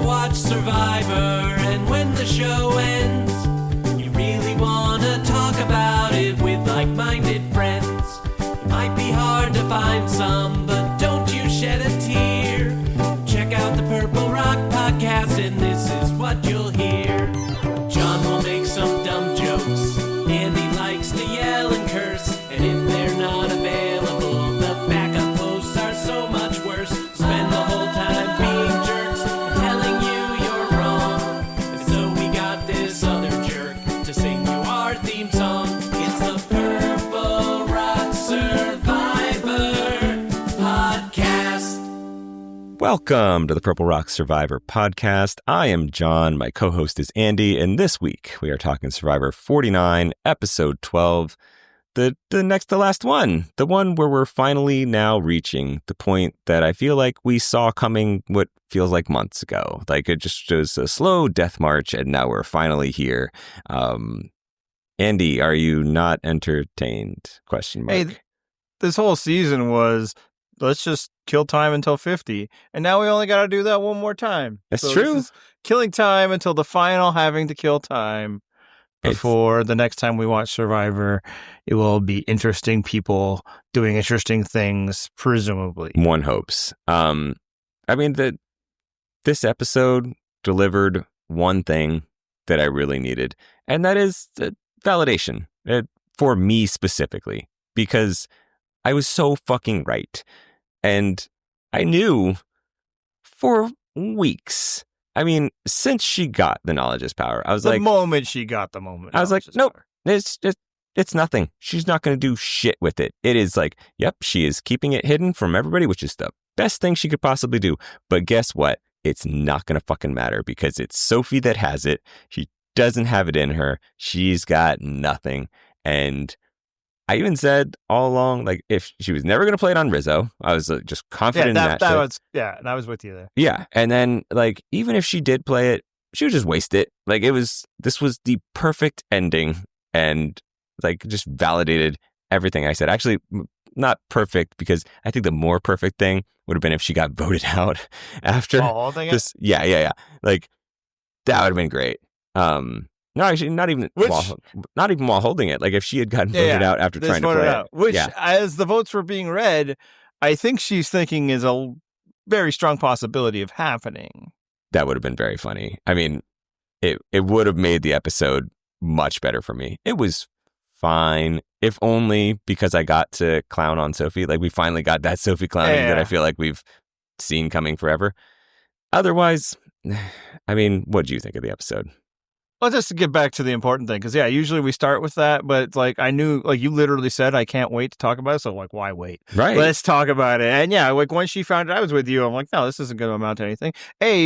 watch Survivor, and when the show ends, you really want to talk about it with like-minded friends. It might be hard to find some, but don't you shed a tear. Check out the Purple Rock Podcast, and this is what you'll hear. John will make some dumb jokes, Andy likes to yell and curse, and if they're not available, the backup hosts are so much worse. Spend the whole time being jerks, telling you you're wrong, and so we got this other jerk to sing you our theme song. It's the Purple Rock Survivor Podcast. Welcome to the Purple Rock Survivor Podcast. I am John, my co-host is Andy, and this week we are talking Survivor 49, Episode 12, the next to last one, the one where we're finally now reaching the point that I feel like we saw coming what feels like months ago. Like it just was a slow death march, and now we're finally here. Andy, are you not entertained? Question mark. Hey, this whole season was, let's just kill time until 50. And now we only got to do that one more time. That's true. This is killing time until the final having to kill time before the next time we watch Survivor. It will be interesting people doing interesting things, presumably. One hopes. I mean, this episode delivered one thing that I really needed, and that is validation for me specifically, because I was so fucking right. And I knew for weeks, I mean, since she got the knowledge is power, I was The like, moment she got the moment. I was like, knowledge is nope, power. it's nothing. She's not going to do shit with it. It is like, yep, she is keeping it hidden from everybody, which is the best thing she could possibly do. But guess what? It's not going to fucking matter because it's Sophi that has it. She doesn't have it in her. She's got nothing. And I even said all along, like, if she was never going to play it on Rizo, I was just confident in that shit. And I was with you there. Yeah. And then, like, even if she did play it, she would just waste it. Like, this was the perfect ending and, like, just validated everything I said. Actually, not perfect, because I think the more perfect thing would have been if she got voted out after this. Yeah. Like, that would have been great. No, actually, not even while holding it. Like, if she had gotten voted out after trying to play it. Which, as the votes were being read, I think she's thinking is a very strong possibility of happening. That would have been very funny. I mean, it would have made the episode much better for me. It was fine, if only because I got to clown on Sophi. Like, we finally got that Sophi clowning that I feel like we've seen coming forever. Otherwise, I mean, what do you think of the episode? Well, just to get back to the important thing, because, usually we start with that, but it's like, I knew, like, you literally said, I can't wait to talk about it, so, like, why wait? Right. Let's talk about it. And, like, once she found out I was with you, I'm like, no, this isn't going to amount to anything.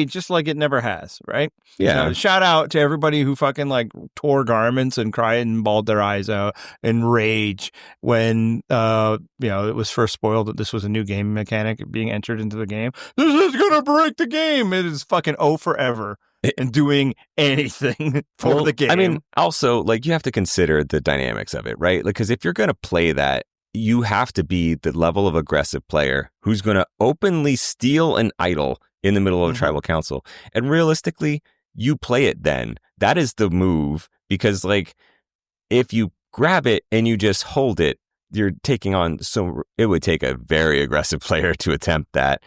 Just like it never has, right? Yeah. Shout out to everybody who fucking, like, tore garments and cried and bawled their eyes out in rage when, it was first spoiled that this was a new game mechanic being entered into the game. This is going to break the game! It is fucking forever. And doing anything for the game. I mean, also, like, you have to consider the dynamics of it, right? Like, because if you're going to play that, you have to be the level of aggressive player who's going to openly steal an idol in the middle of a tribal council. And realistically, you play it then. That is the move, because, like, if you grab it and you just hold it, you're taking on, so it would take a very aggressive player to attempt that.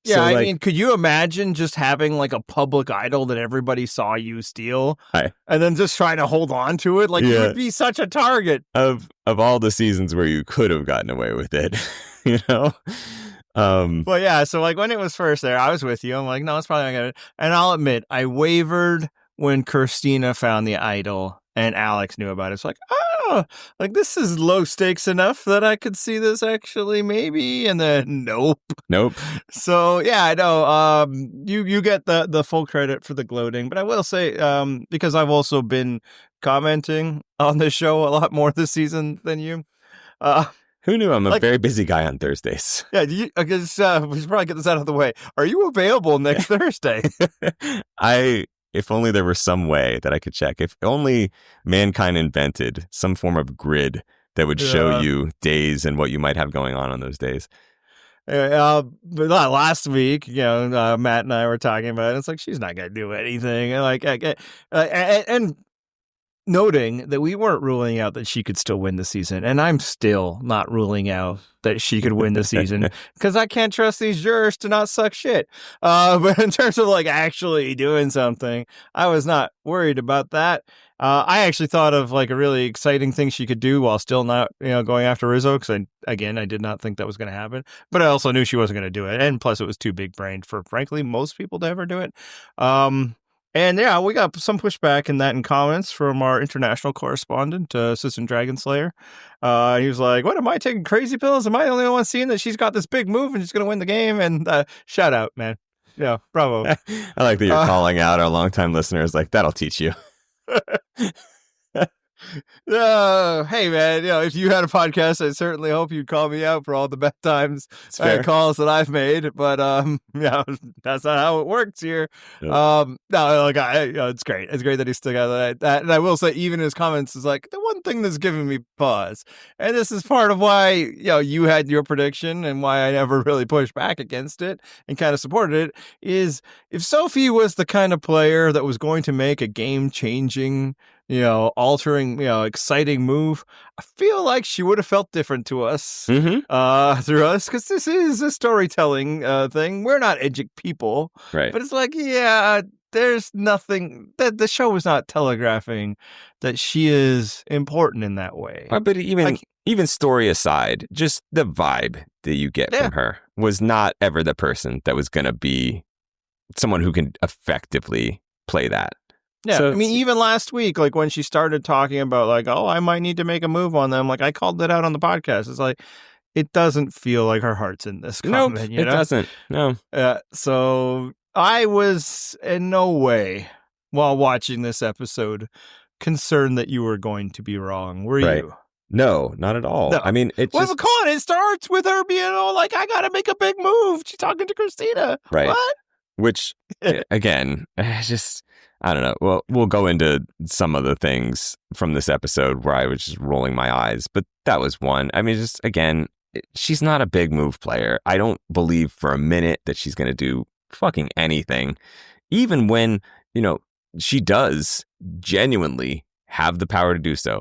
Yeah, so, I like, mean, could you imagine just having, like, a public idol that everybody saw you steal and then just trying to hold on to it? Like, you would be such a target. Of all the seasons where you could have gotten away with it, you know? Well, so, like, when it was first there, I was with you. I'm like, no, it's probably not going to. And I'll admit, I wavered when Kristina found the idol and Alex knew about it. It's like, like, this is low stakes enough that I could see this actually maybe, and then nope. So I know you get the full credit for the gloating, but I will say because I've also been commenting on this show a lot more this season than you. Who knew? I'm a very busy guy on Thursdays. Yeah, we should probably get this out of the way. Are you available next Thursday? If only there were some way that I could check. If only mankind invented some form of grid that would show you days and what you might have going on those days. But not last week, Matt and I were talking about it. It's like, she's not going to do anything. And noting that we weren't ruling out that she could still win the season. And I'm still not ruling out that she could win the season because I can't trust these jurors to not suck shit. But in terms of actually doing something, I was not worried about that. I actually thought of a really exciting thing she could do while still not, going after Rizo. Because I did not think that was going to happen, but I also knew she wasn't going to do it. And plus it was too big brained for, frankly, most people to ever do it. And yeah, we got some pushback in comments from our international correspondent, Assistant Dragon Slayer. He was like, what, am I taking crazy pills? Am I the only one seeing that she's got this big move and she's going to win the game? And shout out, man. Yeah, bravo. I like that you're calling out our longtime listeners. That'll teach you. Hey man, if you had a podcast, I certainly hope you'd call me out for all the bad times and calls that I've made. But that's not how it works here. Yep. No, it's great. It's great that he still got that. And I will say, even his comments is the one thing that's giving me pause. And this is part of why you had your prediction and why I never really pushed back against it and kind of supported it. Is if Sophi was the kind of player that was going to make a game-changing, altering, exciting move, I feel like she would have felt different to us, through us, because this is a storytelling thing. We're not edgic people, right? But it's there's nothing that the show was not telegraphing that she is important in that way. But even story aside, just the vibe that you get from her was not ever the person that was going to be someone who can effectively play that. Yeah, so, even last week, when she started talking about I might need to make a move on them, I called it out on the podcast. It's it doesn't feel like her heart's in this comment. Nope, it doesn't. No. So I was in no way, while watching this episode, concerned that you were going to be wrong. Were you? No, not at all. No. It's just... it starts with her being I got to make a big move. She's talking to Kristina. Right. What? Which, again, just... I don't know. Well, we'll go into some of the things from this episode where I was just rolling my eyes, but that was one. Just again, she's not a big move player. I don't believe for a minute that she's going to do fucking anything, even when, she does genuinely have the power to do so.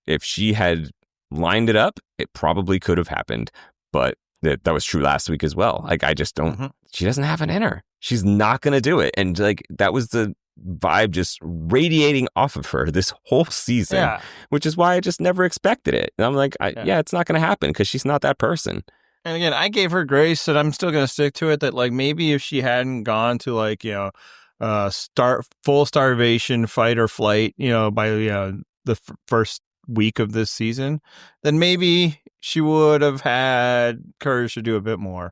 If she had lined it up, it probably could have happened, but that was true last week as well. I just don't, she doesn't have it in her. She's not going to do it. And that was the vibe just radiating off of her this whole season, which is why I just never expected it. And I'm it's not going to happen because she's not that person. And again, I gave her grace, and I'm still going to stick to it that maybe if she hadn't gone to full starvation, fight or flight, by the first week of this season, then maybe she would have had courage to do a bit more.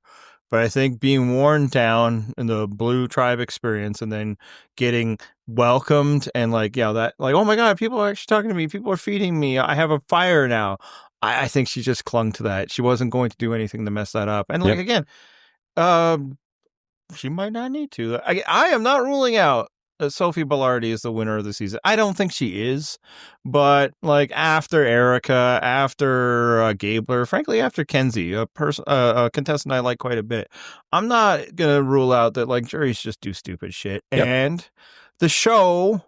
But I think being worn down in the Blue Tribe experience and then getting welcomed and oh my God, people are actually talking to me. People are feeding me. I have a fire now. I think she just clung to that. She wasn't going to do anything to mess that up. And again, she might not need to. I am not ruling out that Sophi Bellardi is the winner of the season. I don't think she is, but after Erica, after Gabler, frankly after Kenzie, a contestant I like quite a bit, I'm not gonna rule out that juries just do stupid shit, and the show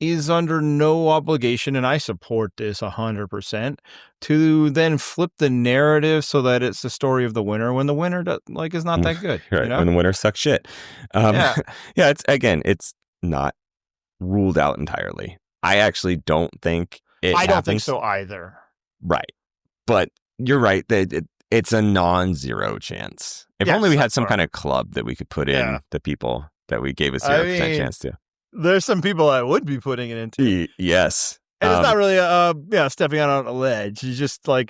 is under no obligation, and I support this 100%, to then flip the narrative so that it's the story of the winner when the winner is not that good. Right, when the winner sucks shit. It's not ruled out entirely. I actually don't think it happens. Don't think so either. Right. But you're right that it's a non-zero chance. If only we had some kind of club that we could put in the people that we gave a 0% chance to. There's some people I would be putting it into. Yes. And it's not really stepping out on a ledge. It's just 3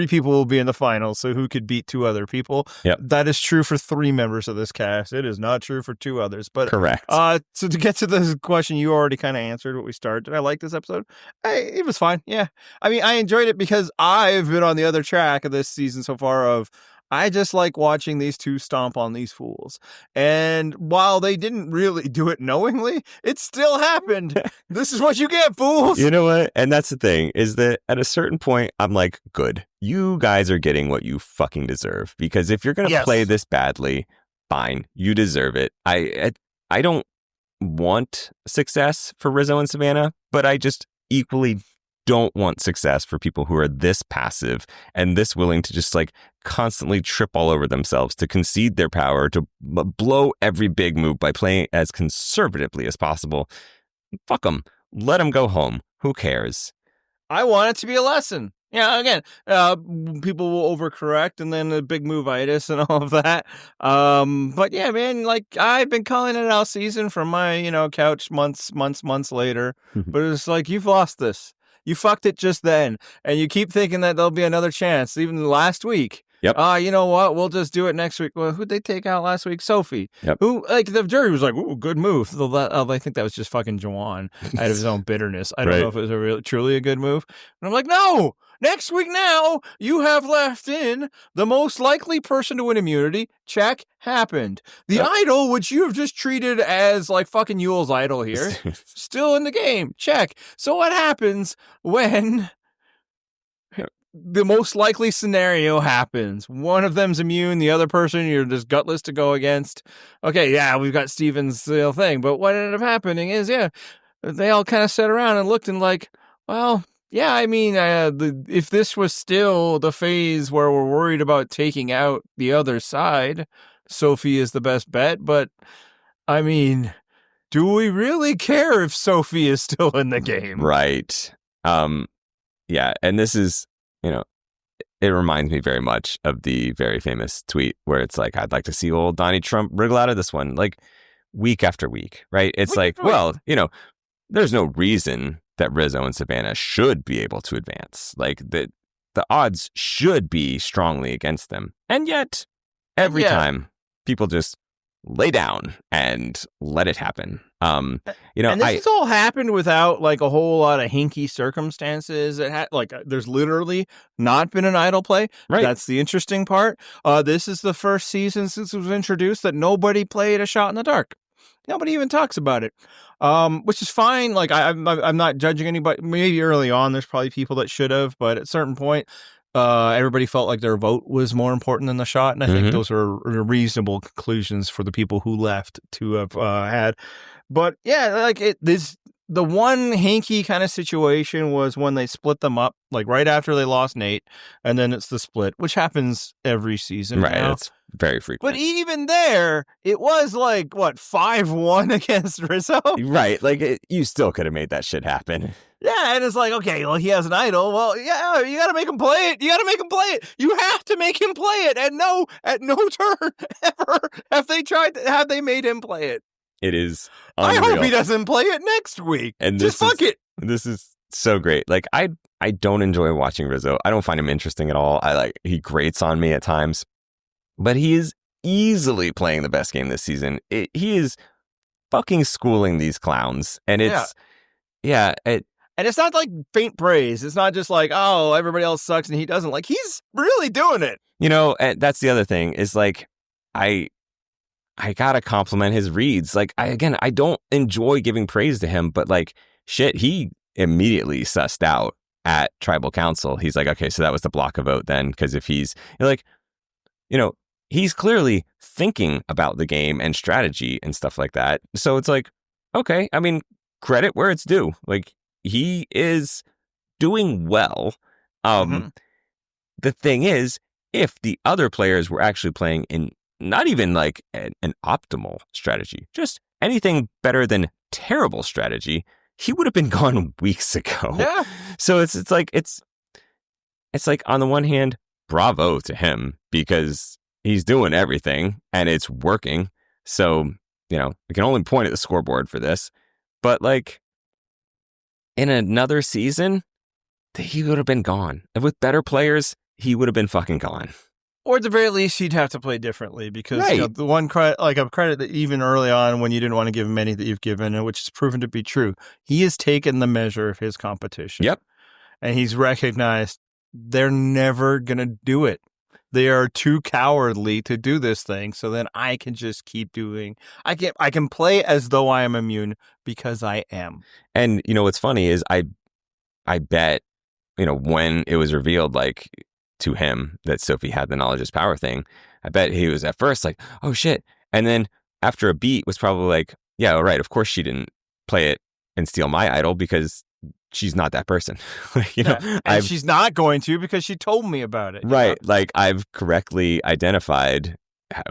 people will be in the finals, so who could beat 2 other people? Yep. That is true for 3 members of this cast. It is not true for 2 others. But correct. So to get to this question, you already kind of answered what we started. Did I like this episode? It was fine. Yeah. I enjoyed it because I've been on the other track of this season so far of I just like watching these two stomp on these fools. And while they didn't really do it knowingly, it still happened. This is what you get, fools. You know what? And that's the thing, is that at a certain point, I'm like, good. You guys are getting what you fucking deserve. Because if you're going to play this badly, fine. You deserve it. I don't want success for Rizo and Savannah, but I just equally don't want success for people who are this passive and this willing to just like constantly trip all over themselves to concede their power, to blow every big move by playing as conservatively as possible. Fuck them. Let them go home. Who cares? I want it to be a lesson. Yeah, again, people will overcorrect and then a big move-itis and all of that. But yeah, man, like I've been calling it all season from my, couch months later. But it's like, you've lost this. You fucked it just then. And you keep thinking that there'll be another chance, even last week. Yep. You know what? We'll just do it next week. Well, who'd they take out last week? Sophi. Yep. Who, like, the jury was like, ooh, good move. I think that was just fucking Juwan out of his own bitterness. I don't know if it was truly a good move. And I'm like, no! Next week now, you have left in the most likely person to win immunity. Check, happened. The idol, which you have just treated as like fucking Yule's idol here, still in the game. Check. So what happens when the most likely scenario happens? One of them's immune, the other person you're just gutless to go against. Okay, yeah, we've got Steven's thing, but what ended up happening is, they all kind of sat around and looked and like, well, yeah, I mean, if this was still the phase where we're worried about taking out the other side, Sophi is the best bet. But, I mean, do we really care if Sophi is still in the game? Right. Yeah, and this is, it reminds me very much of the very famous tweet where it's like, I'd like to see old Donnie Trump wriggle out of this one, like, week after week, right? It's well, there's no reason that Rizo and Savannah should be able to advance. Like, the odds should be strongly against them. And yet, every time, people just lay down and let it happen. And this has all happened without like a whole lot of hinky circumstances. There's literally not been an idol play. Right. That's the interesting part. This is the first season since it was introduced that nobody played a shot in the dark. Nobody even talks about it, which is fine. Like I'm not judging anybody. Maybe early on, there's probably people that should have, but at a certain point, everybody felt like their vote was more important than the shot, and I think those are reasonable conclusions for the people who left to have had. But yeah, the one hanky kind of situation was when they split them up, like right after they lost Nate, and then it's the split, which happens every season. Right, now. it's very frequent. But even there, it was like, 5-1 against Rizo? Right, like, you still could have made that shit happen. Yeah, and it's like, okay, well, he has an idol. Well, yeah, you got to make him play it. You got to make him play it. You have to make him play it. And no, at no turn ever have they made him play it. It is unreal. I hope he doesn't play it next week. And just fuck it. This is so great. Like, I don't enjoy watching Rizo. I don't find him interesting at all. He grates on me at times. But he is easily playing the best game this season. He is fucking schooling these clowns. And it's, and it's not like faint praise. It's not just like, oh, everybody else sucks and he doesn't. Like, he's really doing it. And that's the other thing is like, I gotta compliment his reads. Like, I don't enjoy giving praise to him, but like, shit, he immediately sussed out at Tribal Council. He's like, okay, so that was the block a vote then. Because if he's he's clearly thinking about the game and strategy and stuff like that. So it's like, okay, I mean, credit where it's due. Like, he is doing well. The thing is, if the other players were actually playing in not even like an optimal strategy, just anything better than terrible strategy, he would have been gone weeks ago. Yeah. So it's like on the one hand, bravo to him because he's doing everything and it's working. So, we can only point at the scoreboard for this. But like, in another season, he would have been gone. And with better players, he would have been fucking gone. Or at the very least, he'd have to play differently because the one credit that even early on when you didn't want to give him any that you've given, which has proven to be true, he has taken the measure of his competition. Yep. And he's recognized they're never going to do it. they are too cowardly to do this thing. So then I can just keep doing. I can play as though I am immune because I am. And what's funny is I bet when it was revealed like to him that Sophi had the knowledge is power thing, I bet he was at first like, oh shit, and then after a beat was probably like, yeah, all right, of course she didn't play it and steal my idol because she's not that person. And she's not going to because she told me about it. Right. Like I've correctly identified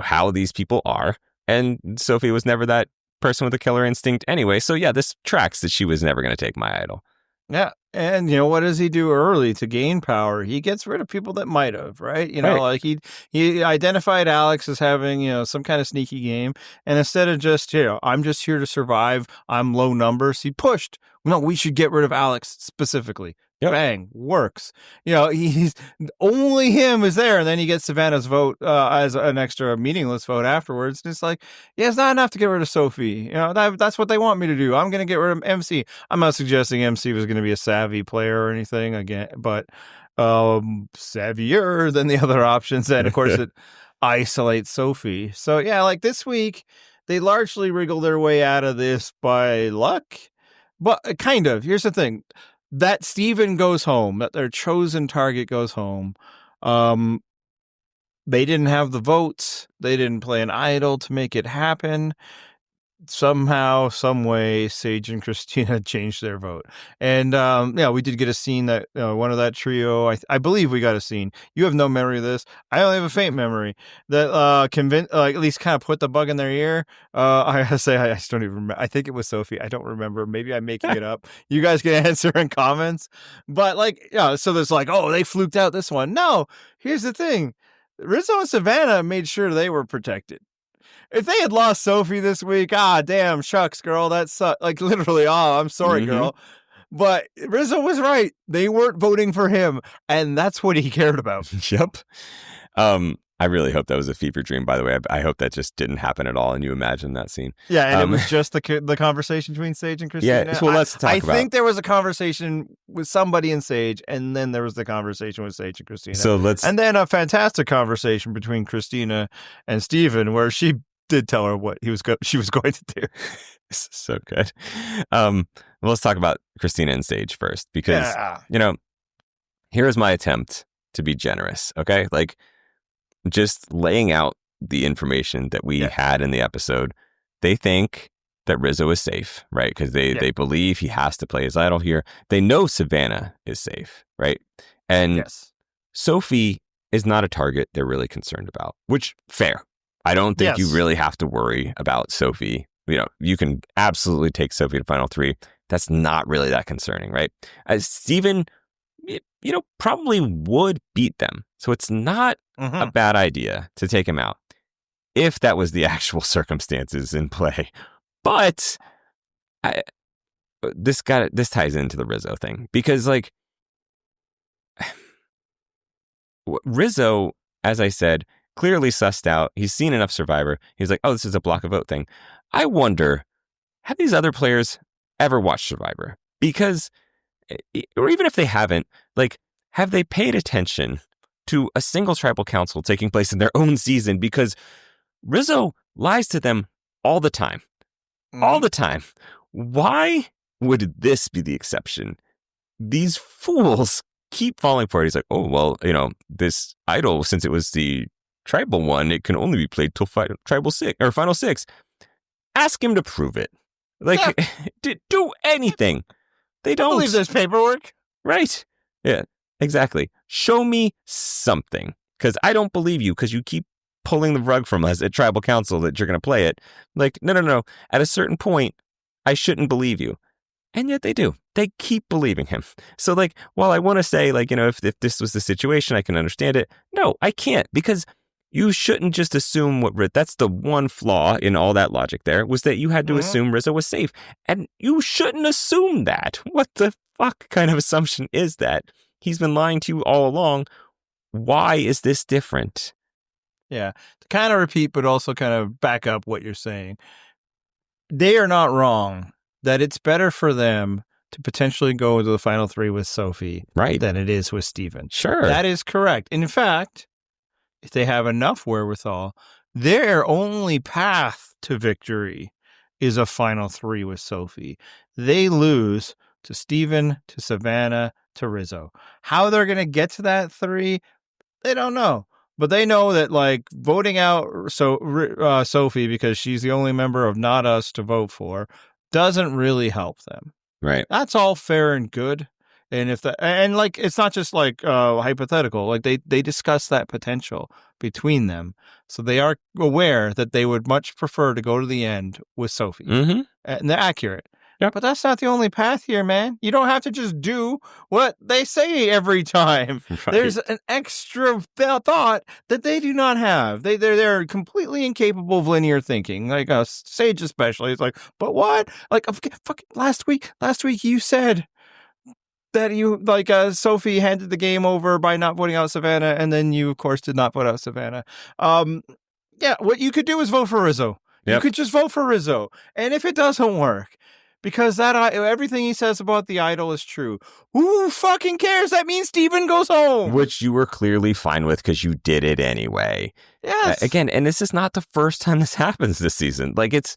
how these people are. And Sophi was never that person with a killer instinct anyway. So yeah, this tracks that she was never going to take my idol. Yeah. And, what does he do early to gain power? He gets rid of people that might have, right? Right. Like he identified Alex as having, some kind of sneaky game. And instead of just, I'm just here to survive, I'm low numbers, he pushed, no, we should get rid of Alex specifically. Yep. Bang, works. He's only him is there. And then he gets Savannah's vote as an extra meaningless vote afterwards. And it's like, yeah, it's not enough to get rid of Sophi. That's what they want me to do. I'm going to get rid of MC. I'm not suggesting MC was going to be a savvy player or anything again, but savvier than the other options. And of course, it isolates Sophi. So yeah, like this week, they largely wriggle their way out of this by luck. But kind of. Here's the thing. That Steven goes home, that their chosen target goes home. They didn't have the votes. They didn't play an idol to make it happen. Somehow, some way, Sage and Kristina changed their vote. And we did get a scene that one of that trio. I believe we got a scene. You have no memory of this. I only have a faint memory that convinced, at least kind of put the bug in their ear. I have to say, I just don't even remember. I think it was Sophi. I don't remember. Maybe I'm making it up. You guys can answer in comments. But so there's like, oh, they fluked out this one. No, here's the thing. Rizo and Savannah made sure they were protected. If they had lost Sophi this week, damn, shucks, girl, that sucked. Like literally, I'm sorry, girl. But Rizo was right. They weren't voting for him, and that's what he cared about. Yep. I really hope that was a fever dream, by the way. I hope that just didn't happen at all, and you imagine that scene. Yeah, and it was just the conversation between Sage and Kristina. Yeah, well, let's talk about. I think there was a conversation with somebody in Sage, and then there was the conversation with Sage and Kristina. And then a fantastic conversation between Kristina and Steven, where she did tell her what she was going to do. This is so good. Well, let's talk about Kristina and Sage first, because here is my attempt to be generous. Okay, like just laying out the information that we had in the episode. They think that Rizo is safe, right? Because they believe he has to play his idol here. They know Savannah is safe, right? And Sophi is not a target they're really concerned about, which fair. I don't think you really have to worry about Sophi. You can absolutely take Sophi to final 3. That's not really that concerning, right? Steven, probably would beat them. So it's not a bad idea to take him out if that was the actual circumstances in play. But this ties into the Rizo thing, because like Rizo, as I said, clearly sussed out. He's seen enough Survivor. He's like, oh, this is a block a vote thing. I wonder, have these other players ever watched Survivor? Because, or even if they haven't, like, have they paid attention to a single tribal council taking place in their own season? Because Rizo lies to them all the time. All the time. Why would this be the exception? These fools keep falling for it. He's like, oh, well, this idol, since it was the tribal one, it can only be played till tribal 6 or final 6. Ask him to prove it. Like, do anything. They don't. I believe there's paperwork. Right. Yeah, exactly. Show me something, because I don't believe you, because you keep pulling the rug from us at tribal council that you're going to play it. Like, no. At a certain point, I shouldn't believe you. And yet they do. They keep believing him. So, like, while I want to say, like, if this was the situation, I can understand it. No, I can't, because you shouldn't just assume that's the one flaw in all that logic there, was that you had to assume Rizo was safe. And you shouldn't assume that. What the fuck kind of assumption is that? He's been lying to you all along. Why is this different? Yeah. To kind of repeat, but also kind of back up what you're saying. They are not wrong that it's better for them to potentially go to the final 3 with Sophi, right, than it is with Steven. Sure. That is correct. In fact, if they have enough wherewithal, their only path to victory is a final 3 with Sophi. They lose to Steven, to Savannah, to Rizo. How they're going to get to that 3, they don't know. But they know that, like, voting out Sophi because she's the only member of Not Us to vote for doesn't really help them. Right. That's all fair and good. And like, it's not just like hypothetical. Like they discuss that potential between them, so they are aware that they would much prefer to go to the end with Sophi, and they're accurate. Yep. But that's not the only path here, man. You don't have to just do what they say every time. Right. There's an extra thought that they do not have. They're completely incapable of linear thinking. Like Sage especially. It's like, but what? Like, fucking last week you said that you, like, Sophi handed the game over by not voting out Savannah, and then you, of course, did not vote out Savannah. Yeah, what you could do is vote for Rizo. Yep. You could just vote for Rizo. And if it doesn't work, because everything he says about the idol is true, who fucking cares? That means Steven goes home. Which you were clearly fine with because you did it anyway. Yes. Again, and this is not the first time this happens this season. Like, it's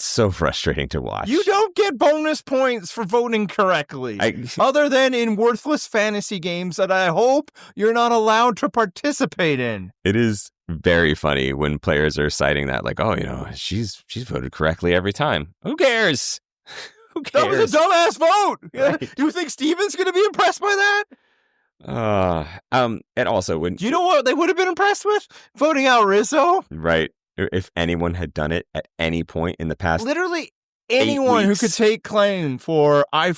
so frustrating to watch. You don't get bonus points for voting correctly, other than in worthless fantasy games that I hope you're not allowed to participate in. It is very funny when players are citing that, like, oh, she's voted correctly every time. Who cares? Who cares? That was a dumbass vote. Right. Do you think Steven's going to be impressed by that? And also when... Do you know what they would have been impressed with? Voting out Rizo? Right. If anyone had done it at any point in the past, literally anyone who could take claim for, I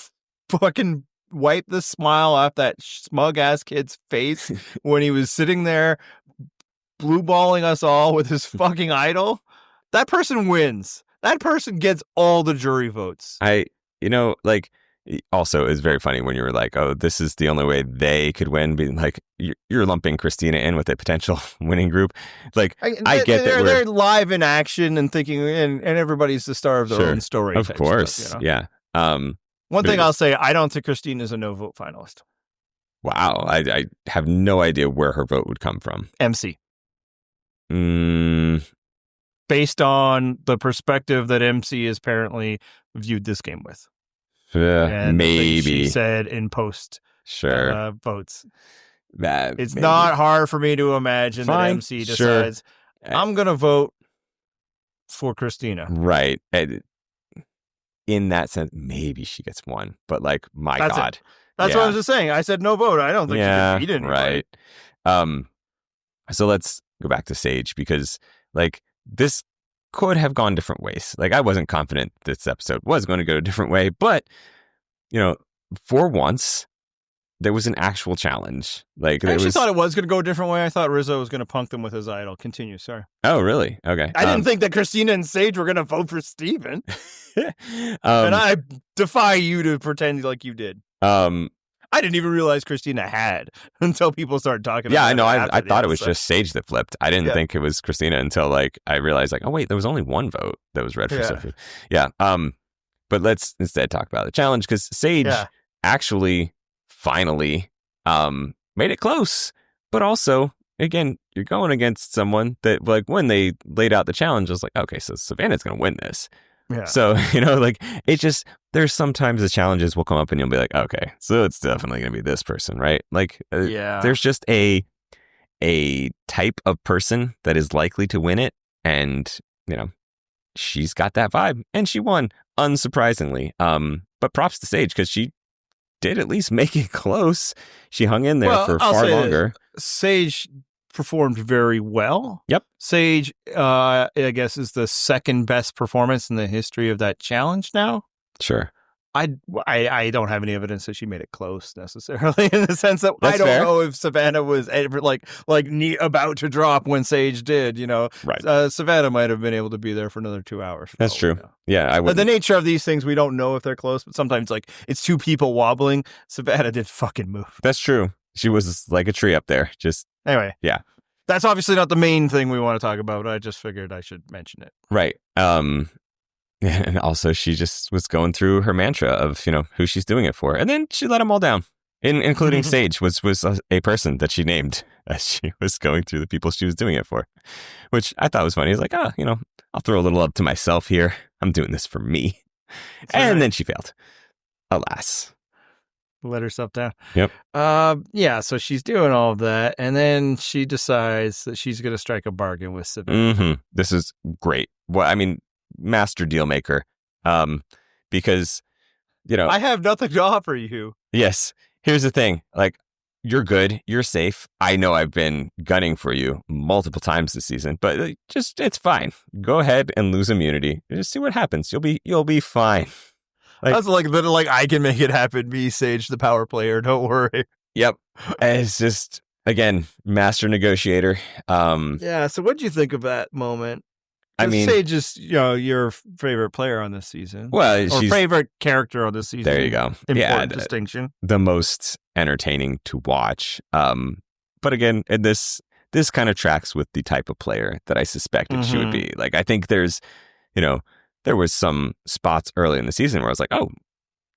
fucking wiped the smile off that smug ass kid's face when he was sitting there blue balling us all with his fucking idol, that person wins. That person gets all the jury votes. Also, it's very funny when you were like, oh, this is the only way they could win. Being like, you're lumping Kristina in with a potential winning group. Like, I get that they're live in action and thinking, and everybody's the star of their own story. Of course. Stuff, Yeah. One thing I'll say, I don't think Kristina is a no vote finalist. Wow. I have no idea where her vote would come from. MC. Based on the perspective that MC has apparently viewed this game with. Maybe. She said in post votes. It's maybe not hard for me to imagine that MC decides, I'm going to vote for Kristina. Right. In that sense, maybe she gets one. But, like, That's God. That's what I was just saying. I said no vote. I don't think she can beat anybody. Right. So let's go back to Sage because, like, this could have gone different ways. Like, I wasn't confident this episode was going to go a different way, but, for once, there was an actual challenge. Like, I actually thought it was going to go a different way. I thought Rizo was going to punk them with his idol. Continue, sorry. Oh, really? Okay. I didn't think that Kristina and Sage were going to vote for Steven. And I defy you to pretend like you did. I didn't even realize Kristina had until people started talking about it. Yeah, I know. I thought it was just Sage that flipped. I didn't think it was Kristina until, like, I realized, like, oh, wait, there was only one vote that was read for Sophi. Yeah. But let's instead talk about the challenge because Sage actually finally made it close. But also, again, you're going against someone that, like, when they laid out the challenge, I was like, okay, so Savannah's going to win this. Yeah. So, like, it just, there's sometimes the challenges will come up and you'll be like, okay, so it's definitely going to be this person, right? Like, there's just a type of person that is likely to win it. And, she's got that vibe and she won, unsurprisingly. But props to Sage because she did at least make it close. She hung in there for far longer. Sage performed very well. Yep. Sage, I guess, is the second best performance in the history of that challenge now. Sure. I don't have any evidence that she made it close necessarily in the sense that That's I don't fair. know if Savannah was ever like about to drop when Sage did, Right. Savannah might have been able to be there for another 2 hours. That's true. Yeah. I would. The nature of these things, we don't know if they're close, but sometimes like it's two people wobbling. Savannah did fucking move. That's true. She was like a tree up there. Just anyway. Yeah. That's obviously not the main thing we want to talk about, but I just figured I should mention it. Right. And also she just was going through her mantra of, who she's doing it for. And then she let them all down. including Sage was a person that she named as she was going through the people she was doing it for, which I thought was funny. It's like, oh, I'll throw a little up to myself here. I'm doing this for me. And then she failed. Alas. Let herself down. Yep. Yeah, so she's doing all of that, and then she decides that she's going to strike a bargain with Savannah. Mm-hmm. This is great. Well, I mean, master deal maker. Because, I have nothing to offer you. Yes. Here's the thing. Like, you're good. You're safe. I know I've been gunning for you multiple times this season, but it's fine. Go ahead and lose immunity. Just see what happens. You'll be fine. That's like I can make it happen. Me, Sage, the power player. Don't worry. Yep. It's just, again, master negotiator. Yeah. So what do you think of that moment? I mean, Sage is, your favorite player on this season. Well, or favorite character on this season. There you go. Important distinction. The most entertaining to watch. But again, this kind of tracks with the type of player that I suspected she would be. Like, I think there's, there was some spots early in the season where I was like, oh,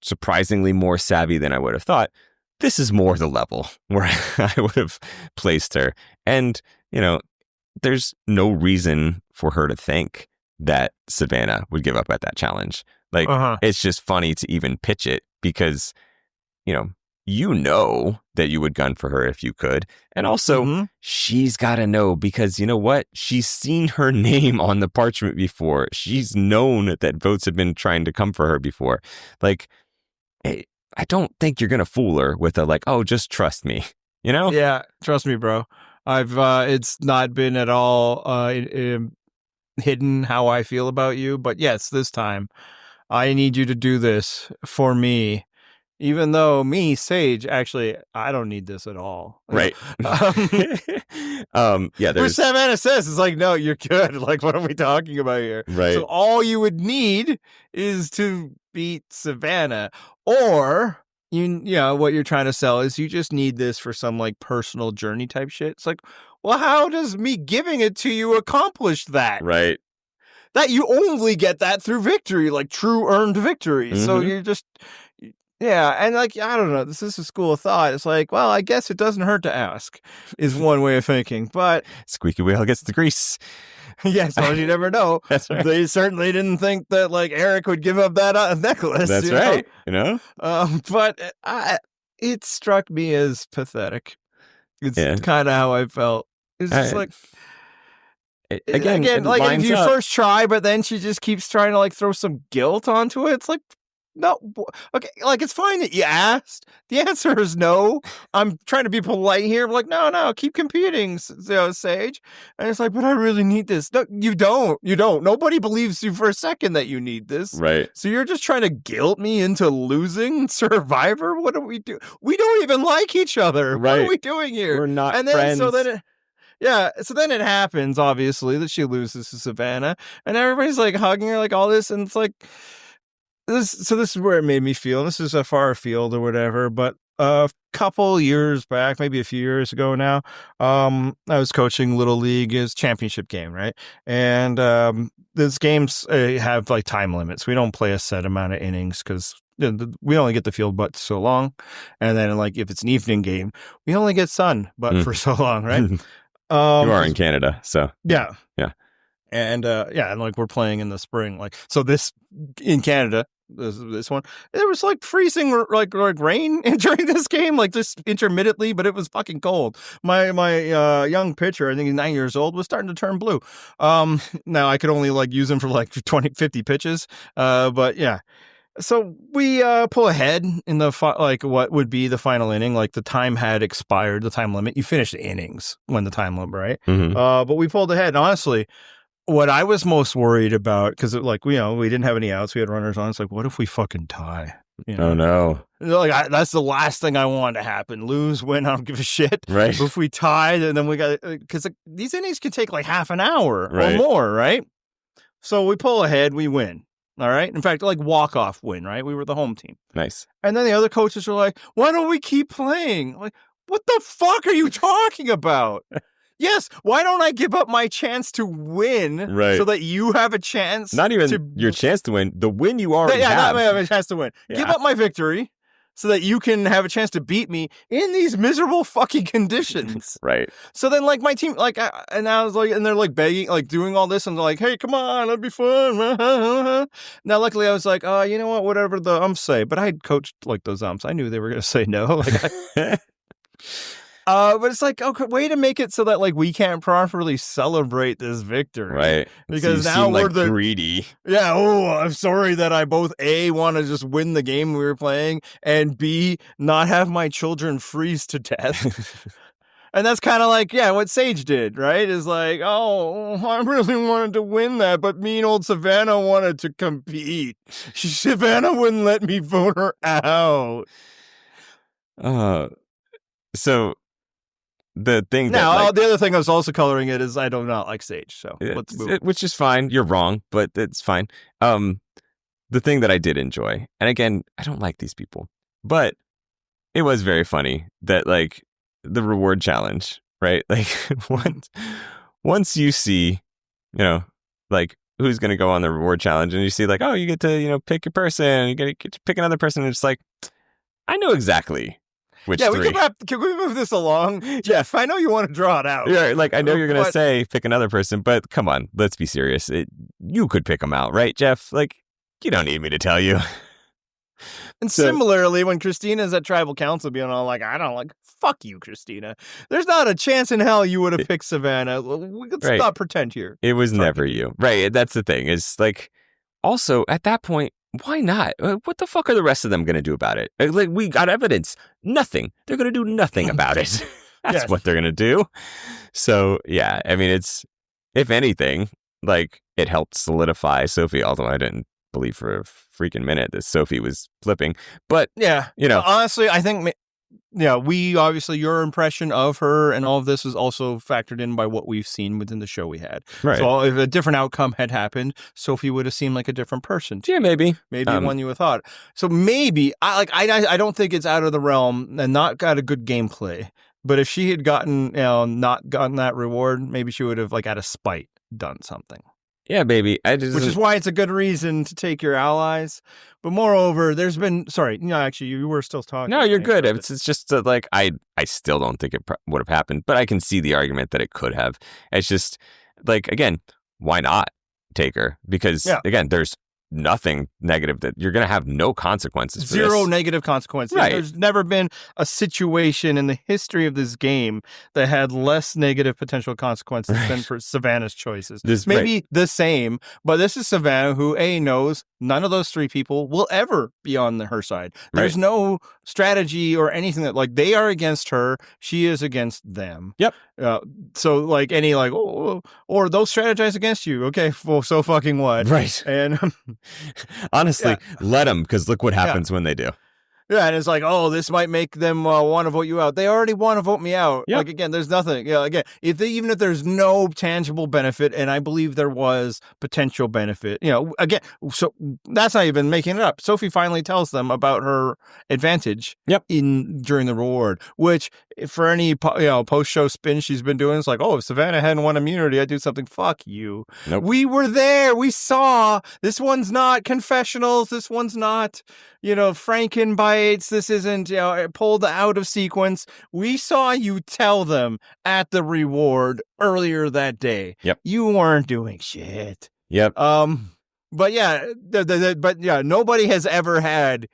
surprisingly more savvy than I would have thought. This is more the level where I would have placed her. And, there's no reason for her to think that Savannah would give up at that challenge. Like, it's just funny to even pitch it because, that you would gun for her if you could. And also, she's got to know because you know what? She's seen her name on the parchment before. She's known that votes have been trying to come for her before. Like, I don't think you're going to fool her with just trust me, Yeah, trust me, bro. It's not been at all hidden how I feel about you, but yes, this time I need you to do this for me. Even though me, Sage, actually, I don't need this at all. Right. Where Savannah says, it's like, no, you're good. Like, what are we talking about here? Right. So all you would need is to beat Savannah, or what you're trying to sell is you just need this for some personal journey type shit. It's like, well, how does me giving it to you accomplish that? Right. That you only get that through victory, like true earned victory. So you're just, and I don't know. This is a school of thought. It's like, well, I guess it doesn't hurt to ask is one way of thinking, but squeaky wheel gets the grease. Yes, well, you never know. That's right. They certainly didn't think that Eric would give up that necklace. That's right. But it struck me as pathetic. It's kind of how I felt. It's just again, if you first try, but then she just keeps trying to throw some guilt onto it. It's like, no, okay, it's fine that you asked. The answer is no. I'm trying to be polite here. I'm like, no, keep competing, Sage. And it's like, but I really need this. No, you don't. Nobody believes you for a second that you need this. Right. So you're just trying to guilt me into losing Survivor? What do we do? We don't even like each other. Right. What are we doing here? We're not friends. So then it happens, obviously, that she loses to Savannah. And everybody's hugging her, all this. And it's like, this is where it made me feel. This is a far field or whatever, but a couple years back, maybe a few years ago now, I was coaching Little League as championship game, right? And these games have time limits. We don't play a set amount of innings because we only get the field but so long. And then if it's an evening game, we only get sun but for so long, right? You are in Canada, so yeah. And and we're playing in the spring, so this in Canada, this one, there was freezing rain during this game, just intermittently, but it was fucking cold. My young pitcher, I think he's 9 years old, was starting to turn blue. Now I could only use him for 50 pitches, but yeah. So we pull ahead in the what would be the final inning. The time had expired, the time limit. You finish the innings when the time limit, right? But we pulled ahead. And honestly, what I was most worried about, because we didn't have any outs, we had runners on. It's what if we fucking tie? Oh no! That's the last thing I want to happen. Lose, win, I don't give a shit. Right. But if we tie, then we got, because these innings can take half an hour right. or more, right? So we pull ahead, we win. All right. In fact, walk-off win, right? We were the home team. Nice. And then the other coaches are like, why don't we keep playing? What the fuck are you talking about? Yes. Why don't I give up my chance to win so that you have a chance? Not even your chance to win. The win you already have. Not have a chance to win. Yeah. Give up my victory so that you can have a chance to beat me in these miserable fucking conditions. Right. So then, like, my team, like, and I was like, and they're like begging, like doing all this, and they're like, hey, come on, it'll be fun. Now, luckily, I was like, you know what, whatever the umps say. But I had coached like those umps. I knew they were going to say no. Like, but it's like, okay, way to make it so that like we can't properly celebrate this victory, Right? Because so you now seem we're like the greedy. Yeah, I'm sorry that I both A, want to just win the game we were playing, and B, not have my children freeze to death. And that's kind of like, what Sage did, right? Is like, I really wanted to win that, but mean old Savannah wanted to compete. Savannah wouldn't let me vote her out. So the thing now, that, the other thing I was also coloring it is I do not like Sage, so let's move. which is fine. You're wrong, but it's fine. The thing that I did enjoy, and again, I don't like these people, but it was very funny that like the reward challenge, right? Like once you see, like who's going to go on the reward challenge, and you see like, oh, you get to, pick your person, you get to pick another person, and it's like, I know exactly which three. Can we move this along? Jeff, I know you want to draw it out. Yeah, like I know you're going to say pick another person, but come on, let's be serious. You could pick them out, right, Jeff? Like, you don't need me to tell you. And similarly, when Kristina's at tribal council being all like, I don't like, fuck you, Kristina. There's not a chance in hell you would have picked Savannah. Let's not pretend here. It was never you. Right. That's the thing. Is like, also, at that point, why not? What the fuck are the rest of them going to do about it? Like, we got evidence. Nothing. They're going to do nothing about it. That's what they're going to do. So, yeah. I mean, it's, if anything, like, it helped solidify Sophi, although I didn't believe for a freaking minute that Sophi was flipping. But, honestly, I think, we obviously, your impression of her and all of this is also factored in by what we've seen within the show we had. Right. So if a different outcome had happened, Sophi would have seemed like a different person. Yeah, maybe. Maybe one you would have thought. So maybe, I don't think it's out of the realm and not got a good gameplay. But if she had not gotten that reward, maybe she would have, like, out of spite, done something. Yeah, baby. Which is why it's a good reason to take your allies. But moreover, there's been... Sorry, actually, you were still talking. No, you're good. It's just that, like, I still don't think it would have happened, but I can see the argument that it could have. It's just, like, again, why not take her? Because, again, there's nothing negative that you're going to have no consequences for Zero negative consequences. Right. There's never been a situation in the history of this game that had less negative potential consequences than for Savannah's choices. Maybe the same, but this is Savannah who knows none of those three people will ever be on her side. There's no strategy or anything that, like, they are against her, she is against them. Yep. So, like, any, like, or those strategize against you. Okay, well, so fucking what? Right. And honestly, let them, because look what happens when they do. Yeah, and it's like, this might make them want to vote you out. They already want to vote me out. Yep. Like, again, there's nothing. Again, even if there's no tangible benefit, and I believe there was potential benefit, again, so that's not even making it up. Sophi finally tells them about her advantage during the reward, which for any post-show spin she's been doing, it's like, if Savannah hadn't won immunity, I'd do something. Fuck you. Nope. We were there. We saw. This one's not confessionals. This one's not, Franken bites. This isn't, pulled out of sequence. We saw you tell them at the reward earlier that day. Yep. You weren't doing shit. Yep. But nobody has ever had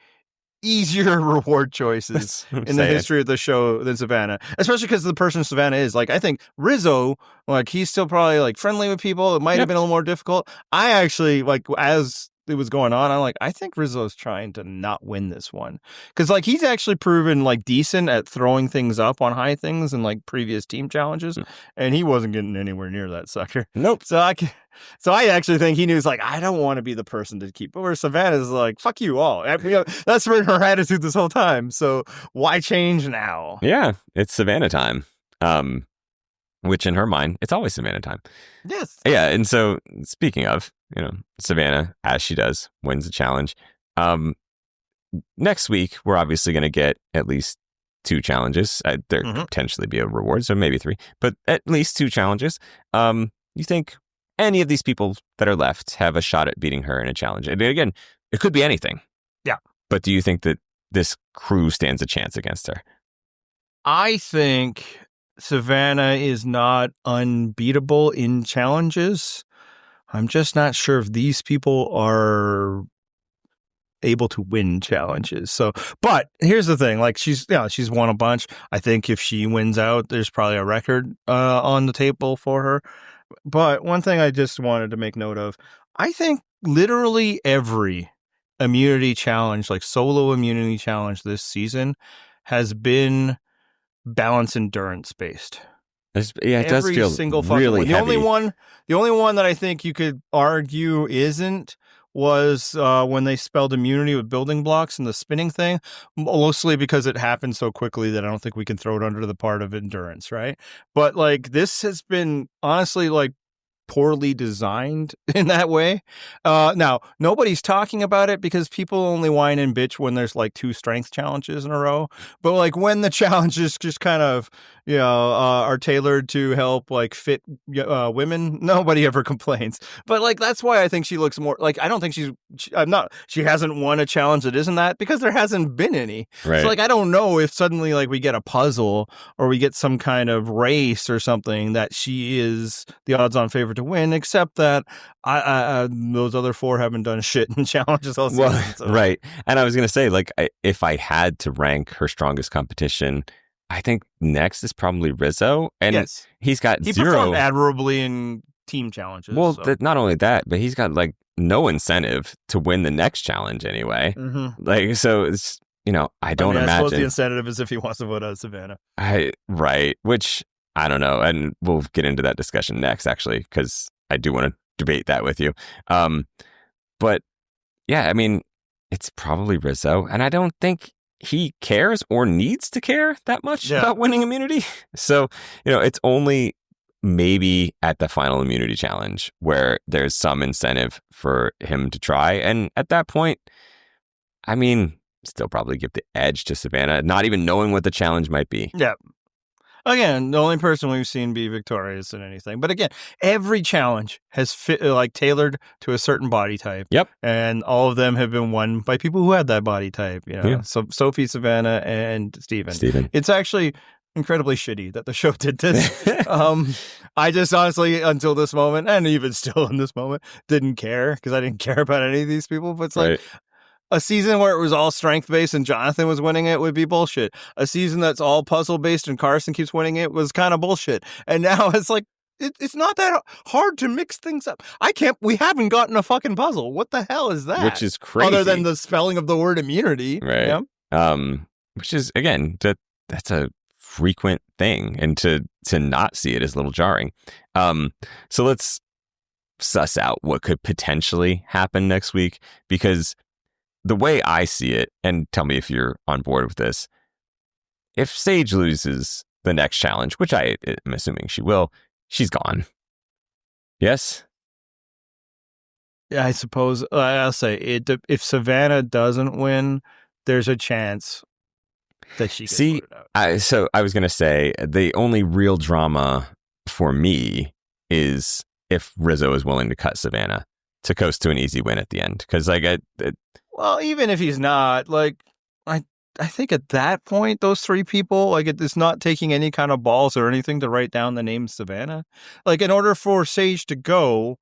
easier reward choices in the history of the show than Savannah, especially because the person Savannah is. Like, I think Rizo, like, he's still probably, like, friendly with people. It might have been a little more difficult. I actually, like, as it was going on, I'm like, I think Rizzo's trying to not win this one, because, like, he's actually proven, like, decent at throwing things up on high things in, like, previous team challenges, and he wasn't getting anywhere near that sucker. Nope. So I actually think he knew, like, I don't want to be the person to keep. But where Savannah's like, fuck you all. That's been her attitude this whole time. So why change now? Yeah, it's Savannah time. Which in her mind, it's always Savannah time. Yes. Yeah, and so speaking of, Savannah, as she does, wins the challenge. Next week, we're obviously going to get at least 2 challenges. There could potentially be a reward, so maybe 3, but at least 2 challenges. You think any of these people that are left have a shot at beating her in a challenge? And again, it could be anything. Yeah. But do you think that this crew stands a chance against her. I think Savannah is not unbeatable in challenges. I'm just not sure if these people are able to win challenges. So, but here's the thing, like she's won a bunch. I think if she wins out, there's probably a record on the table for her. But one thing I just wanted to make note of, I think literally every immunity challenge, like solo immunity challenge this season, has been balance endurance based. It does feel single really heavy. heavy. The only one that I think you could argue isn't was when they spelled immunity with building blocks and the spinning thing, mostly because it happened so quickly that I don't think we can throw it under the part of endurance, right? But like this has been honestly like poorly designed in that way. Now, nobody's talking about it because people only whine and bitch when there's like 2 strength challenges in a row. But like when the challenges just kind of, are tailored to help like fit women, nobody ever complains. But like that's why I think she looks more like, I don't think she hasn't won a challenge that isn't that, because there hasn't been any. Right. So like I don't know if suddenly like we get a puzzle or we get some kind of race or something that she is the odds-on favorite to win, except that I those other 4 haven't done shit in challenges all season. Well, So. right. And I was going to say, like, if I had to rank her strongest competition, I think next is probably Rizo. And Yes. he's got He 0. performed admirably in team challenges. Well, so. not only that, but he's got like no incentive to win the next challenge anyway. Mm-hmm. Like, so it's, I don't I suppose imagine. the incentive is if he wants to vote out Savannah. Right. Which I don't know. And we'll get into that discussion next, actually, because I do want to debate that with you. But yeah, I mean, it's probably Rizo. And I don't think he cares or needs to care that much about winning immunity. So, it's only maybe at the final immunity challenge where there's some incentive for him to try. And at that point, I mean, still probably give the edge to Savannah, not even knowing what the challenge might be. Yeah. Again, the only person we've seen be victorious in anything. But again, every challenge has tailored to a certain body type. Yep. And all of them have been won by people who had that body type. Yeah. So Sophi, Savannah, and Steven. It's actually incredibly shitty that the show did this. I just honestly, until this moment, and even still in this moment, didn't care because I didn't care about any of these people. But it's like, a season where it was all strength-based and Jonathan was winning it would be bullshit. A season that's all puzzle-based and Carson keeps winning it was kind of bullshit. And now it's like, it's not that hard to mix things up. We haven't gotten a fucking puzzle. What the hell is that? Which is crazy. Other than the spelling of the word immunity. Right. Yeah? Which is, again, that's a frequent thing. And to not see it is a little jarring. So let's suss out what could potentially happen next week, because the way I see it, and tell me if you're on board with this, if Sage loses the next challenge, which I am assuming she will, she's gone. Yes? Yeah, I suppose. I'll say, if Savannah doesn't win, there's a chance that she gets voted out. So I was going to say, the only real drama for me is if Rizo is willing to cut Savannah to coast to an easy win at the end. Because well, even if he's not, like, I think at that point, those 3 people, like, it's not taking any kind of balls or anything to write down the name Savannah. Like, in order for Sage to go,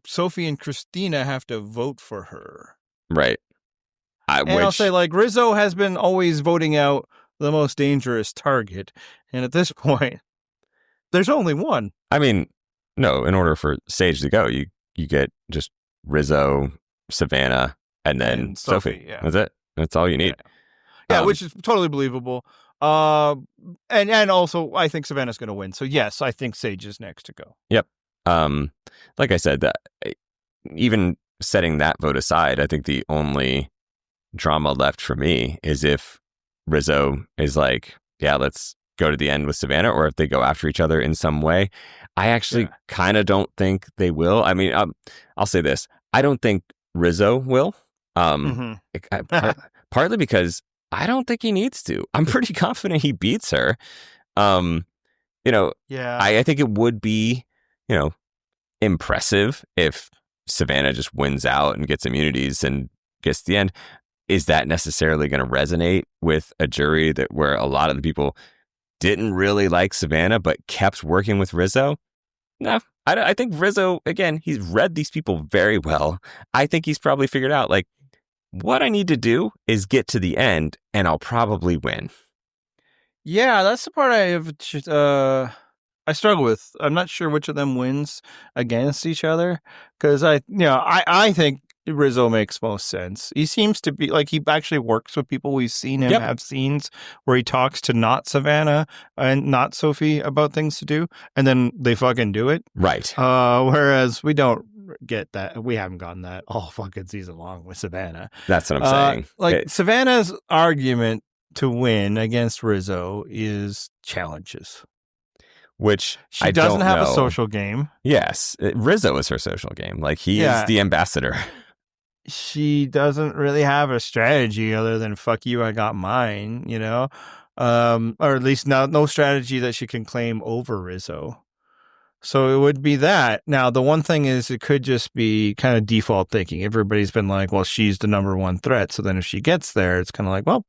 Sophi and Kristina have to vote for her. Right. I'll say, like, Rizo has been always voting out the most dangerous target. And at this point, there's only one. I mean, no, in order for Sage to go, you get just Rizo, Savannah, and then Sophi. Yeah. That's it. That's all you need. Yeah, which is totally believable. And also, I think Savannah's going to win. So yes, I think Sage is next to go. Yep. Like I said, that even setting that vote aside, I think the only drama left for me is if Rizo is like, yeah, let's go to the end with Savannah, or if they go after each other in some way. I actually kind of don't think they will. I mean, I'll say this. I don't think Rizo will. Partly because I don't think he needs to. I'm pretty confident he beats her. I think it would be, impressive if Savannah just wins out and gets immunities and gets to the end. is that necessarily going to resonate with a jury where a lot of the people didn't really like Savannah but kept working with Rizo? No, I think Rizo, again, he's read these people very well. I think he's probably figured out, like, what I need to do is get to the end and I'll probably win. Yeah, that's the part I struggle with. I'm not sure which of them wins against each other because I think Rizzo makes most sense. He seems to be like he actually works with people. We've seen him have scenes where he talks to not Savannah and not Sophi about things to do, and then they fucking do it. Right. Whereas we don't get that. We haven't gotten that all fucking season long with Savannah. That's what I'm saying. Savannah's argument to win against Rizzo is challenges. Which she doesn't have a social game. Yes. Rizzo is her social game. Like, he is the ambassador. She doesn't really have a strategy other than fuck you, I got mine, or at least no strategy that she can claim over Rizzo. So it would be that. Now, the one thing is it could just be kind of default thinking. Everybody's been like, well, she's the number one threat. So then if she gets there, it's kind of like, well,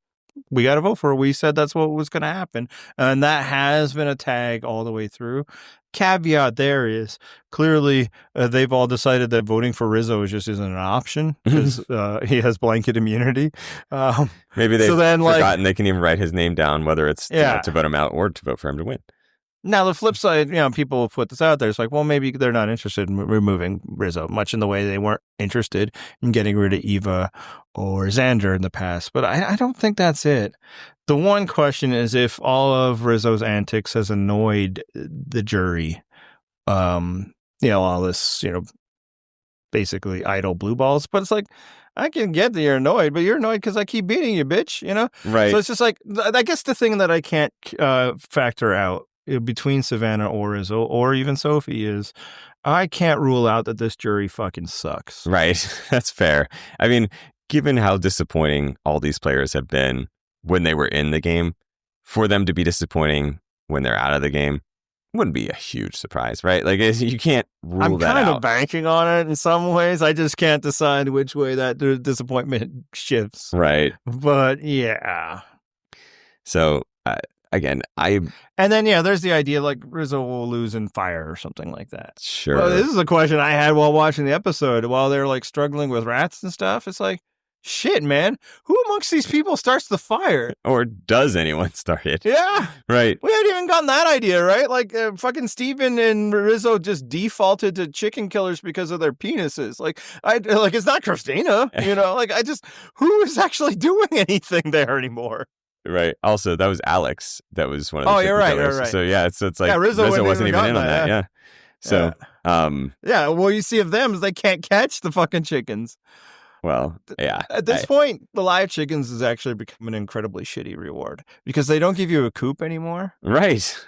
we got to vote for her. We said that's what was going to happen. And that has been a tag all the way through. Caveat there is clearly they've all decided that voting for Rizzo just isn't an option because he has blanket immunity. Maybe they've forgotten they can even write his name down, whether it's to vote him out or to vote for him to win. Now, the flip side, people put this out there. It's like, well, maybe they're not interested in removing Rizzo, much in the way they weren't interested in getting rid of Eva or Xander in the past. But I don't think that's it. The one question is if all of Rizzo's antics has annoyed the jury, all this, basically idle blue balls. But it's like, I can get that you're annoyed, but you're annoyed because I keep beating you, bitch, Right. So it's just like, I guess the thing that I can't factor out between Savannah or Rizzo or even Sophi is I can't rule out that this jury fucking sucks. Right. That's fair. I mean, given how disappointing all these players have been when they were in the game, for them to be disappointing when they're out of the game wouldn't be a huge surprise, right? Like, you can't rule that out. I'm kind of banking on it in some ways. I just can't decide which way that disappointment shifts. Right. But yeah. So again, and then there's the idea like Rizzo will lose in fire or something like that. Sure. Well, this is a question I had while watching the episode while they're like struggling with rats and stuff. It's like, shit, man, who amongst these people starts the fire? Or does anyone start it? Yeah. Right. We haven't even gotten that idea, right? Like fucking Steven and Rizzo just defaulted to chicken killers because of their penises. Like it's not Kristina, who is actually doing anything there anymore? Right. Also, that was Alex. That was one of the you're right. So yeah, it's like Rizzo wasn't even in on that. Yeah. So well, you see of them is they can't catch the fucking chickens. Well, yeah. At this point, the live chickens has actually become an incredibly shitty reward because they don't give you a coop anymore. Right.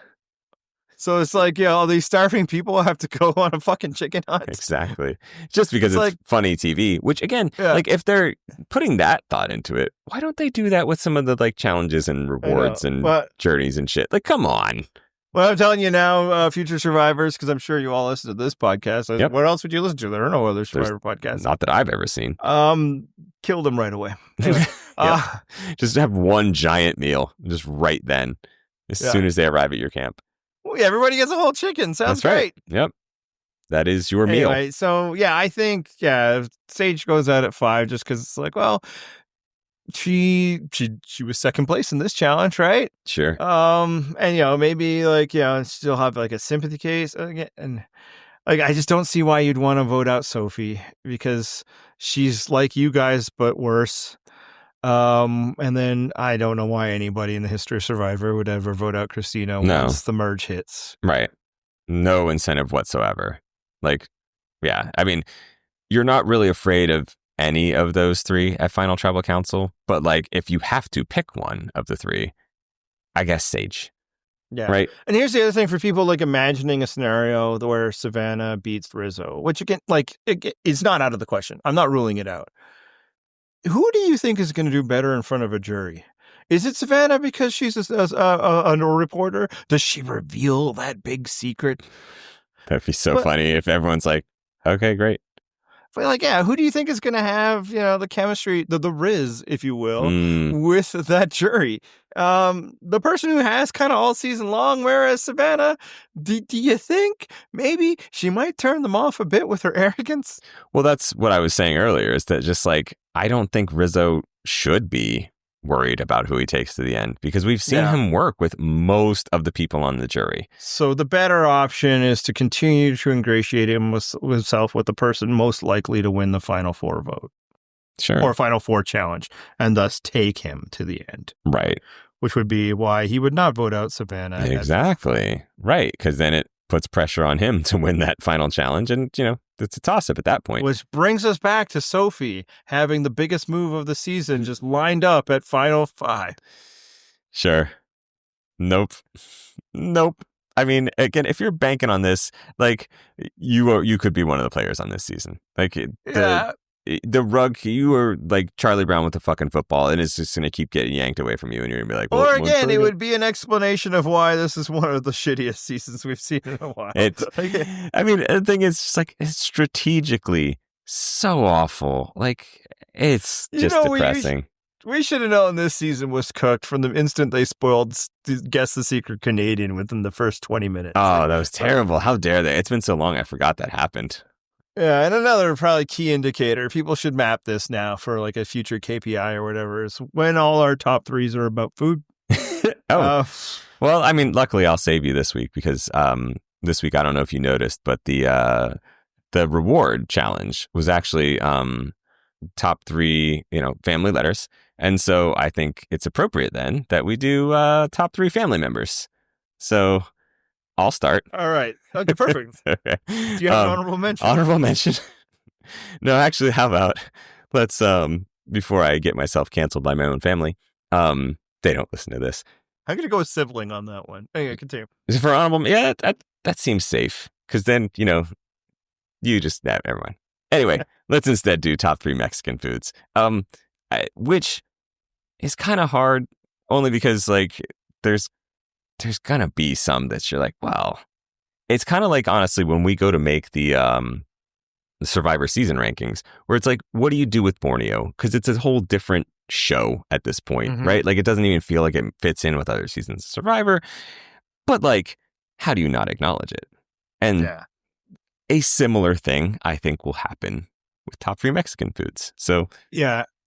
So it's like, all these starving people have to go on a fucking chicken hunt. Exactly. Just because it's like, funny TV, which again, like if they're putting that thought into it, why don't they do that with some of the like challenges and rewards and journeys and shit? Like, come on. Well, I'm telling you now, future survivors, because I'm sure you all listen to this podcast. Yep. What else would you listen to? There are no other Survivor podcasts. Not that I've ever seen. Kill them right away. Anyway, just have one giant meal, just right then, as soon as they arrive at your camp. Well, everybody gets a whole chicken. Sounds great. Yep. That is your meal. Anyway, so I think Sage goes out at 5 just because it's like, well, she was second place in this challenge, right? Sure. And maybe like still have like a sympathy case and like I just don't see why you'd want to vote out Sophi because she's like you guys but worse. And then I don't know why anybody in the history of Survivor would ever vote out Kristina once the merge hits. Right. No incentive whatsoever. Like, yeah. I mean, you're not really afraid of any of those three at Final Tribal Council, but like if you have to pick one of the three, I guess Sage. Yeah. Right. And here's the other thing for people like imagining a scenario where Savannah beats Rizzo, which again, like it's not out of the question. I'm not ruling it out. Who do you think is going to do better in front of a jury? Is it Savannah because she's a reporter? Does she reveal that big secret? That'd be so funny if everyone's like, okay, great. But like, yeah, who do you think is going to have, the chemistry, the Riz, if you will, with that jury? The person who has kind of all season long, whereas Savannah, do you think maybe she might turn them off a bit with her arrogance? Well, that's what I was saying earlier, is that just like, I don't think Rizo should be worried about who he takes to the end, because we've seen him work with most of the people on the jury. So the better option is to continue to ingratiate himself with the person most likely to win the Final Four vote. Sure. Or Final Four challenge, and thus take him to the end. Right. Which would be why he would not vote out Savannah. Exactly. Right. Because then it puts pressure on him to win that final challenge. And, it's a toss-up at that point. Which brings us back to Sophi having the biggest move of the season just lined up at Final 5. Sure. Nope. I mean, again, if you're banking on this, like, you could be one of the players on this season. Like, the rug, you were like Charlie Brown with the fucking football, and it's just going to keep getting yanked away from you, and you're going to be like, or again, it would be an explanation of why this is one of the shittiest seasons we've seen in a while. I mean, the thing is, just like, it's strategically so awful. Like, it's just depressing. We should have known this season was cooked from the instant they spoiled Guess the Secret Canadian within the first 20 minutes. Oh, that was terrible. How dare they? It's been so long, I forgot that happened. Yeah, and another probably key indicator, people should map this now for like a future KPI or whatever, is when all our top threes are about food. Well, I mean, luckily I'll save you this week, because this week, I don't know if you noticed, but the reward challenge was actually top 3, family letters. And so I think it's appropriate then that we do top 3 family members. So I'll start. All right. Okay, perfect. Okay. Do you have an honorable mention? Honorable mention? No, actually, how about let's before I get myself canceled by my own family. They don't listen to this. I'm gonna go with sibling on that one. Anyway, continue. For honorable, yeah, that seems safe, because then you just never mind. Anyway, let's instead do top 3 Mexican foods. Which is kind of hard, only because like there's gonna be some that you're like, well, it's kind of like, honestly, when we go to make the Survivor season rankings, where it's like, what do you do with Borneo? Because it's a whole different show at this point, right? Like, it doesn't even feel like it fits in with other seasons of Survivor. But like, how do you not acknowledge it? And a similar thing, I think, will happen with top 3 Mexican foods. So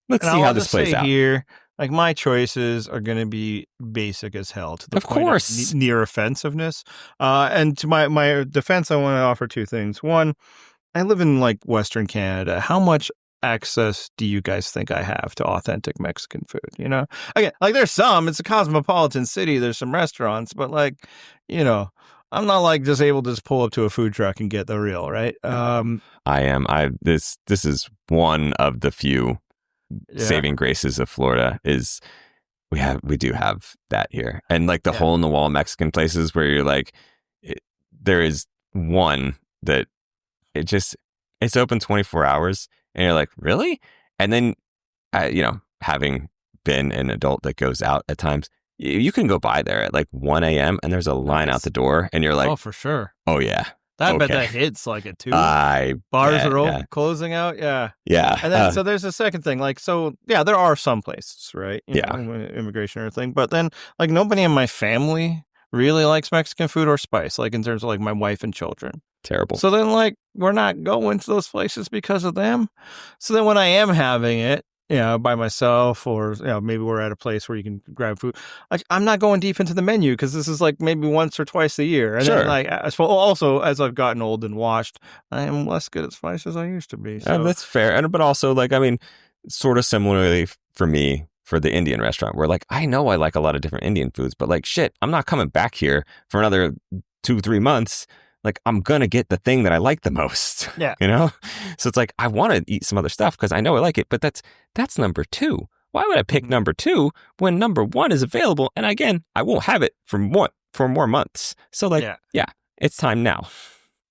let's see how this plays out. Here, like, my choices are going to be basic as hell, to the point of near offensiveness. And to my defense, I want to offer 2 things. One, I live in like Western Canada. How much access do you guys think I have to authentic Mexican food? Again, like, there's some. It's a cosmopolitan city. There's some restaurants, but like, I'm not like just able to just pull up to a food truck and get the real, right? I am. This is one of the few saving graces of Florida, is we do have that here. And like the hole in the wall Mexican places where you're like, there is one that it's open 24 hours, and you're like, really? And then having been an adult that goes out at times, you can go by there at like 1 a.m. and there's a line out the door, and you're like, oh, for sure. Oh yeah. I bet that hits like at 2. Bars are open, closing out. Yeah. And then, so there's a second thing. Like, so, there are some places, right? Immigration or thing. But then, like, nobody in my family really likes Mexican food or spice, like, in terms of like my wife and children. Terrible. So then, like, we're not going to those places because of them. So then when I am having it, by myself, or maybe we're at a place where you can grab food, like, I'm not going deep into the menu, because this is like maybe once or twice a year. And then, like, also, as I've gotten old and washed, I am less good at spice as I used to be. So. That's fair. But also, like, I mean, sort of similarly for me, for the Indian restaurant, where like, I know I like a lot of different Indian foods, but like, shit, I'm not coming back here for another 2-3 months. Like, I'm going to get the thing that I like the most. Yeah. So it's like, I want to eat some other stuff because I know I like it, but that's number 2. Why would I pick number 2 when number 1 is available? And again, I won't have it for more months. So like, it's time now.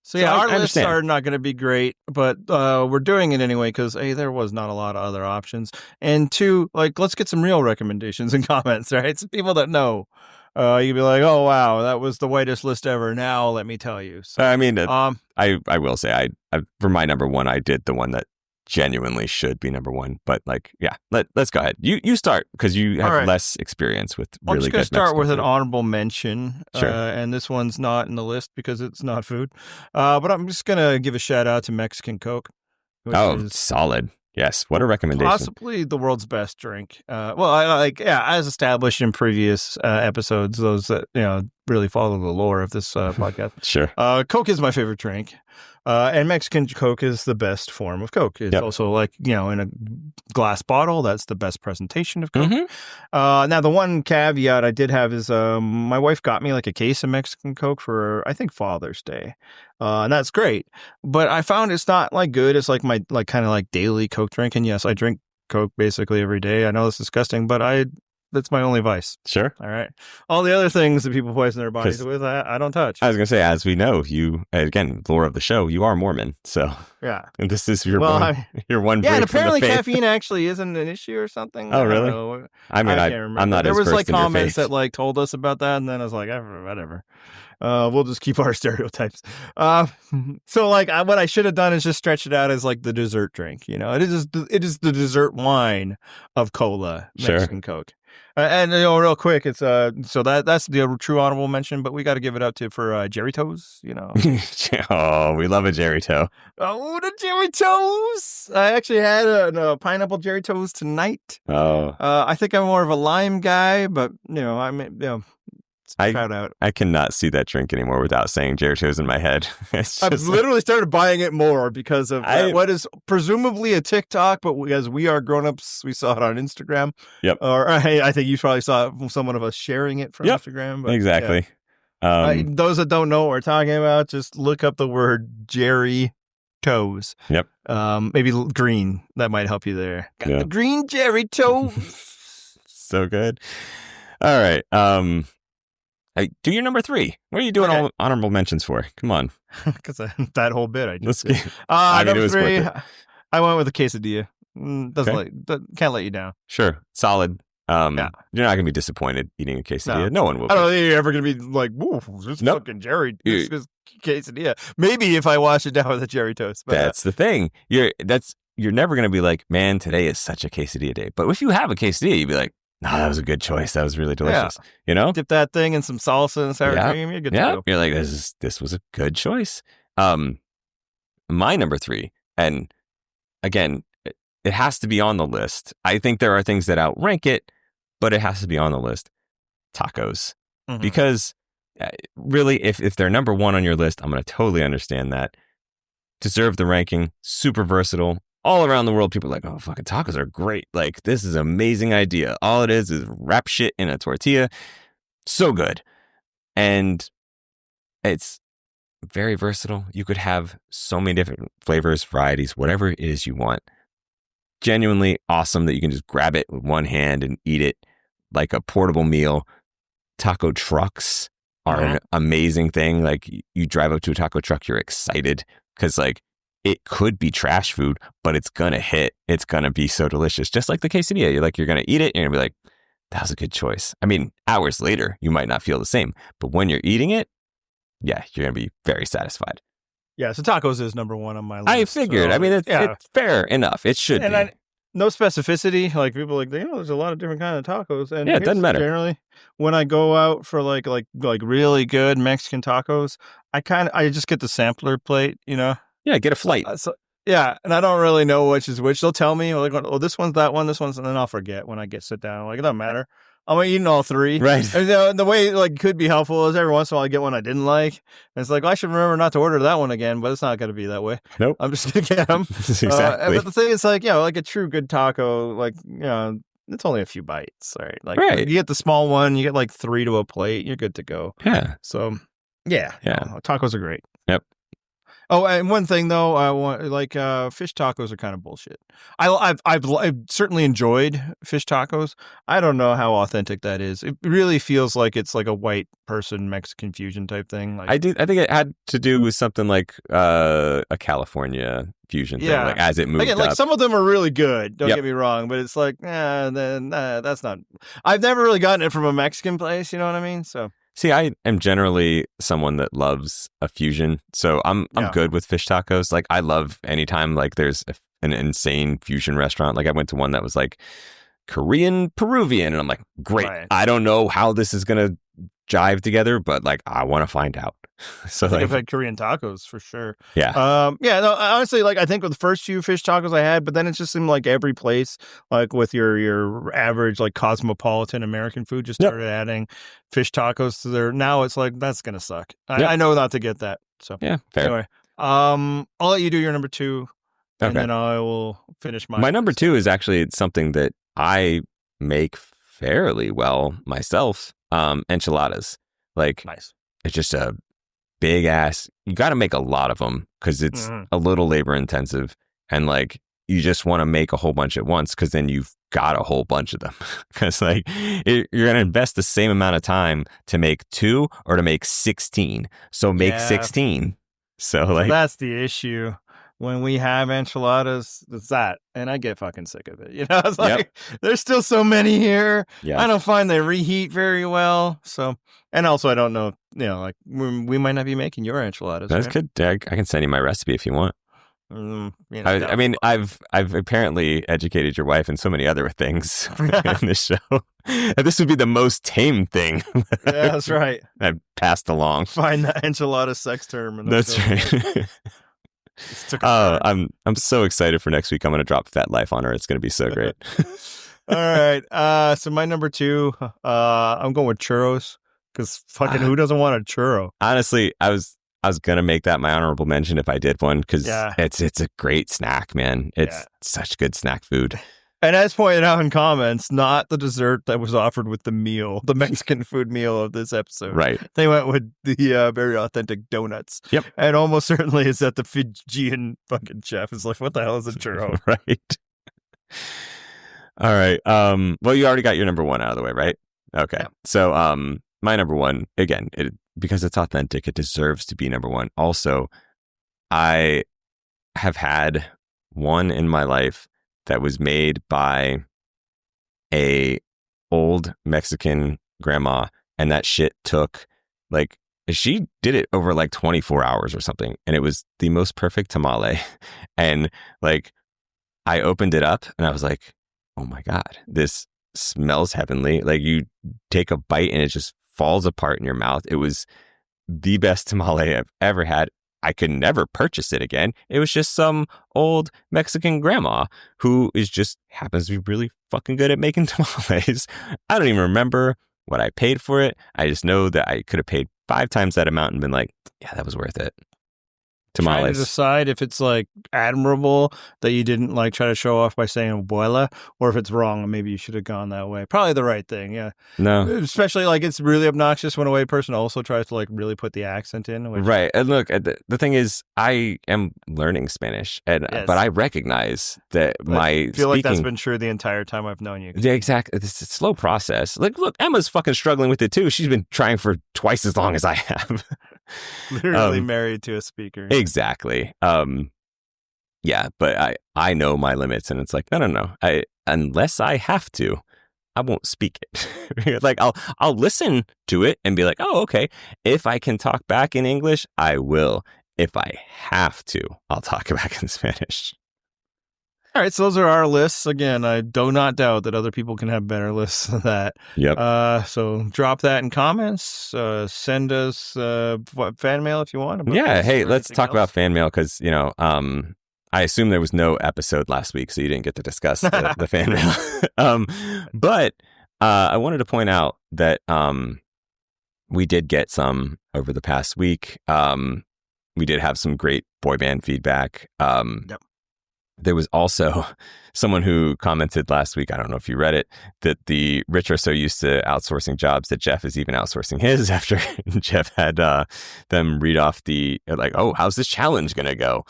So our lists are not going to be great, but we're doing it anyway because A, there was not a lot of other options. And 2, like, let's get some real recommendations and comments, right? Some people that know. you'd be like, oh wow, that was the whitest list ever. Now let me tell you. So, I mean, I will say, I for my number one, I did the one that genuinely should be number one. But like, yeah, let's go ahead. You start because you have less experience with really good. I'm just gonna start with an food. Honorable mention. Sure. And this one's not in the list because it's not food. But I'm just gonna give a shout out to Mexican Coke. Oh, solid. Yes. What a recommendation. Possibly the world's best drink. As established in previous episodes, those that, really follow the lore of this podcast. Sure. Coke is my favorite drink. And Mexican Coke is the best form of Coke. It's also like, in a glass bottle. That's the best presentation of Coke. Mm-hmm. Now, the one caveat I did have is my wife got me like a case of Mexican Coke for, I think, Father's Day. And that's great. But I found it's not like good. It's like my kind of like daily Coke drink. And yes, I drink Coke basically every day. I know it's disgusting, but that's my only vice. Sure. All right. All the other things that people poison their bodies with, I don't touch. I was going to say, as we know, you, again, lore of the show, you are Mormon. So yeah. And this is your one break and apparently from the faith. Caffeine actually isn't an issue or something. Oh, really? I can't remember. I'm not there as was versed like in your comments faith. that like told us about that, and then I was like, whatever. We'll just keep our stereotypes. So like what I should have done is just stretch it out as like the dessert drink. It is the dessert wine of cola, Mexican Coke. And real quick, it's so that's the true honorable mention, but we got to give it up for Jerry Toes. Oh, we love a Jerry Toe. Oh, the Jerry Toes! I actually had a pineapple Jerry Toes tonight. Oh, I think I'm more of a lime guy, but shout out. I cannot see that drink anymore without saying Jerry Toes in my head. I've literally started buying it more because of what is presumably a TikTok, but as we are grown-ups, we saw it on Instagram. Yep. Or I think you probably saw it from someone of us sharing it from Instagram. But, exactly. Yeah. Those that don't know what we're talking about, just look up the word Jerry Toes. Yep. Maybe green. That might help you there. Got the green Jerry Toes. So good. All right. Hey, do your number 3. What are you doing all honorable mentions for? Come on. Because that whole bit I just did. Number 3, I went with a quesadilla. Can't let you down. Sure. Solid. You're not going to be disappointed eating a quesadilla. No one will. I don't think you're ever going to be like, whoa, this fucking Jerry this quesadilla. Maybe if I wash it down with a Jerry Toast. But, that's the thing. You're never going to be like, man, today is such a quesadilla day. But if you have a quesadilla, you'd be like, no, that was a good choice. That was really delicious. Dip that thing in some salsa and sour cream. You're good to go. You're like, this was a good choice. My number 3, and again, it has to be on the list. I think there are things that outrank it, but it has to be on the list. Tacos. Mm-hmm. Because really, if they're number 1 on your list, I'm going to totally understand that. Deserve the ranking. Super versatile. All around the world, people are like, oh, fucking tacos are great. Like, this is an amazing idea. All it is wrap shit in a tortilla. So good. And it's very versatile. You could have so many different flavors, varieties, whatever it is you want. Genuinely awesome that you can just grab it with one hand and eat it like a portable meal. Taco trucks are an amazing thing. Like, you drive up to a taco truck, you're excited because, like, it could be trash food, but it's going to hit. It's going to be so delicious. Just like the quesadilla. You're going to eat it and you're going to be like, that was a good choice. I mean, hours later, you might not feel the same. But when you're eating it, you're going to be very satisfied. Yeah, so tacos is number 1 on my list. I figured. So, I mean, it's fair enough. It should be. No specificity. Like, people are like, there's a lot of different kinds of tacos. And it doesn't matter. Generally, when I go out for like really good Mexican tacos, I just get the sampler plate, Yeah, get a flight. And I don't really know which is which. They'll tell me, like, oh, this one's that one, this one's, and then I'll forget when I sit down. Like, it doesn't matter. I'm eating all 3. Right. And the way it could be helpful is every once in a while I get one I didn't like. And it's like, I should remember not to order that one again, but it's not going to be that way. Nope. I'm just going to get them. Exactly. But the thing is, like, like a true good taco, it's only a few bites, right? Like, you get the small one, you get like 3 to a plate, you're good to go. Yeah. So, yeah. Yeah. Tacos are great. Yep. Oh, and one thing though, I want fish tacos are kind of bullshit. I've certainly enjoyed fish tacos. I don't know how authentic that is. It really feels like it's like a white person Mexican fusion type thing. Like I think it had to do with something like a California fusion thing. Like as it moved again, up. like some of them are really good. Don't Yep. get me wrong, but it's like, that's not. I've never really gotten it from a Mexican place. You know what I mean? So. See, I am generally someone that loves a fusion, so I'm good with fish tacos. Like, I love anytime like there's an insane fusion restaurant. Like, I went to one that was like Korean Peruvian, and I'm like, great. Right. I don't know how this is gonna jive together, but like, I want to find out. So I think I've had Korean tacos for sure. Yeah. No, honestly, like I think with the first few fish tacos I had, but then it just seemed like every place, like with your average like cosmopolitan American food, just started adding fish tacos to their. Now it's like that's gonna suck. I know not to get that. So yeah, fair. Anyway, I'll let you do your number 2, and then I will finish mine. My number 2 is actually something that I make fairly well myself. Enchiladas. Like, nice. It's just a big ass, you got to make a lot of them because it's a little labor intensive, and like you just want to make a whole bunch at once because then you've got a whole bunch of them because like you're going to invest the same amount of time to make 2 or to make 16, so make 16. So like that's the issue when we have enchiladas. It's that, and I get fucking sick of it. You know, it's like there's still so many here. I don't find they reheat very well. So, and also I don't know. You know, like we might not be making your enchiladas. That's good. I can send you my recipe if you want. I mean, I've apparently educated your wife in so many other things in this show. This would be the most tame thing. Yeah, that's right. I've passed along. Find that enchilada sex term. And that's right. I'm so excited for next week. I'm going to drop Fat Life on her. It's going to be so great. All right. So my number 2, I'm going with churros. Because fucking who doesn't want a churro? Honestly, I was gonna make that my honorable mention if I did one because it's a great snack, man. It's such good snack food. And as pointed out in comments, not the dessert that was offered with the meal, the Mexican food meal of this episode. Right. They went with the very authentic donuts. Yep. And almost certainly is that the Fijian fucking chef is like, what the hell is a churro? Right. All right. Well, you already got your number 1 out of the way, right? Okay. Yeah. So my number 1, again, because it's authentic, it deserves to be number 1. Also, I have had one in my life that was made by a old Mexican grandma, and that shit took like, she did it over like 24 hours or something, and it was the most perfect tamale. And like, I opened it up and I was like, oh my God, this smells heavenly. Like, you take a bite and it just falls apart in your mouth. It was the best tamale I've ever had. I could never purchase it again. It was just some old Mexican grandma who happens to be really fucking good at making tamales. I don't even remember what I paid for it. I just know that I could have paid 5 times that amount and been like, yeah, that was worth it. Tamales. Trying to decide if it's like admirable that you didn't like try to show off by saying abuela, or if it's wrong and maybe you should have gone that way. Probably the right thing, yeah. No. Especially like it's really obnoxious when a white person also tries to like really put the accent in. Right. And look, the thing is, I am learning Spanish, but I recognize that I feel like that's been true the entire time I've known you. Yeah, exactly. It's a slow process. Like, look, Emma's fucking struggling with it too. She's been trying for twice as long as I have. Literally married to a speaker. Exactly. Yeah, but I know my limits, and it's like, no. Unless I have to, I won't speak it. Like, I'll listen to it and be like, oh, okay. If I can talk back in English, I will. If I have to, I'll talk back in Spanish. All right, so those are our lists. Again, I do not doubt that other people can have better lists than that. Yep. So drop that in comments. Send us fan mail if you want. Yeah, hey, let's talk about fan mail because, I assume there was no episode last week, so you didn't get to discuss the fan mail. But I wanted to point out that we did get some over the past week. We did have some great boy band feedback. Yep. there was also someone who commented last week, I don't know if you read it, that the rich are so used to outsourcing jobs that Jeff is even outsourcing his after Jeff had them read off oh, how's this challenge going to go?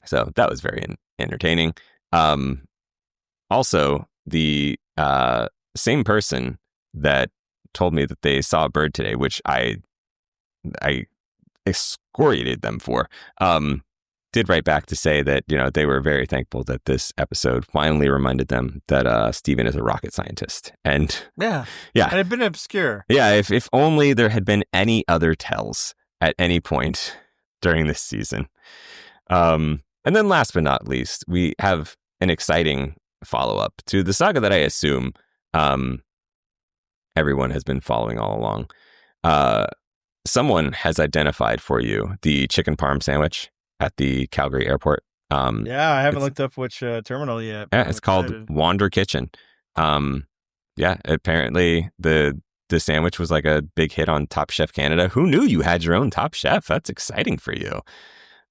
So that was very entertaining. Also, the same person that told me that they saw a bird today, which I excoriated them for, did write back to say that, they were very thankful that this episode finally reminded them that Steven is a rocket scientist. And yeah. And it had been obscure. Yeah, if only there had been any other tells at any point during this season. And then last but not least, we have an exciting follow-up to the saga that I assume everyone has been following all along. Someone has identified for you the chicken parm sandwich at the Calgary airport. Yeah, I haven't looked up which terminal yet. Yeah, it's called Wander Kitchen. Yeah, apparently the sandwich was like a big hit on Top Chef Canada. Who knew you had your own Top Chef? That's exciting for you.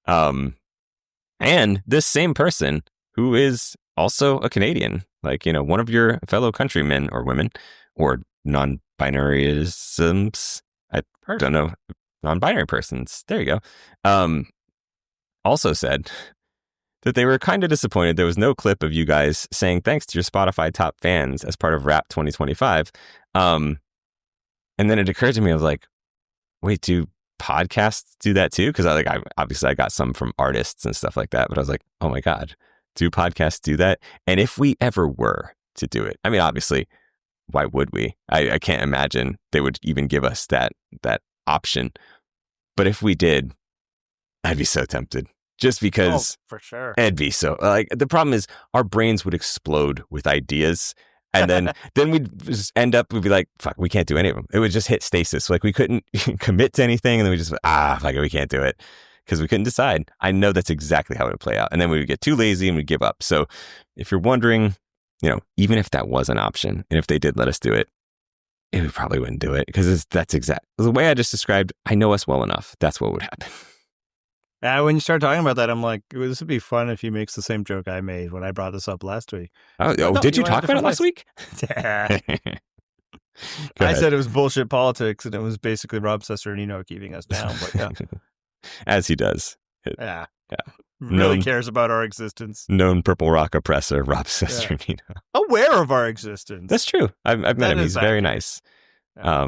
And this same person who is also a Canadian, one of your fellow countrymen or women or non-binaryisms. I don't know. Non-binary persons. There you go. Also said that they were kind of disappointed there was no clip of you guys saying thanks to your Spotify top fans as part of Wrap 2025. And then it occurred to me, I was like, wait, do podcasts do that too? Because I obviously I got some from artists and stuff like that, but I was like, oh my God, do podcasts do that? And if we ever were to do it, I mean, obviously, why would we? I can't imagine they would even give us that option. But if we did, I'd be so tempted. Just because for sure. It'd be so the problem is our brains would explode with ideas. And then we'd just we'd be like, fuck, we can't do any of them. It would just hit stasis. We couldn't commit to anything. And then we just, fuck it, we can't do it because we couldn't decide. I know that's exactly how it would play out. And then we would get too lazy and we'd give up. So if you're wondering, even if that was an option and if they did let us do it, we probably wouldn't do it because that's exact the way I just described. I know us well enough. That's what would happen. When you start talking about that, I'm like, this would be fun if he makes the same joke I made when I brought this up last week. Oh, did you talk about it last week? Yeah. I said it was bullshit politics and it was basically Rob Cesternino keeping us down. But yeah. As he does. Yeah. Really cares about our existence. Known Purple Rock oppressor, Rob Cesternino. Yeah. Aware of our existence. That's true. I've met him. He's very nice. Yeah.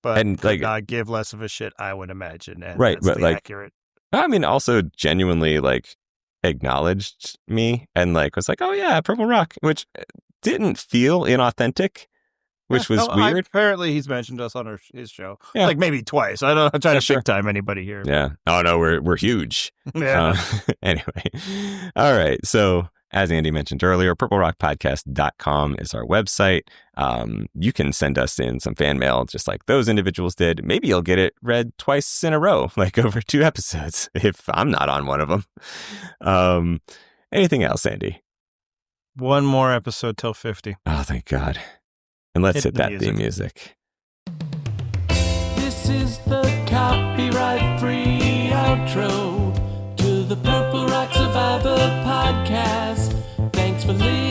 But and could not give less of a shit, I would imagine. And right, that's but accurate. I mean, also genuinely acknowledged me and was like, oh yeah, Purple Rock, which didn't feel inauthentic, which was weird. Apparently he's mentioned us on his show, maybe twice. I'm trying to big time anybody here. Yeah. Oh no, we're huge. Yeah. Anyway. All right. So as Andy mentioned earlier, purplerockpodcast.com is our website. You can send us in some fan mail just like those individuals did. Maybe you'll get it read twice in a row, over 2 episodes, if I'm not on one of them. Anything else, Andy? One more episode till 50. Oh, thank God. And let's hit that theme music. This is the copyright-free outro to the Purple Rock Survivor podcast. Thanks for listening.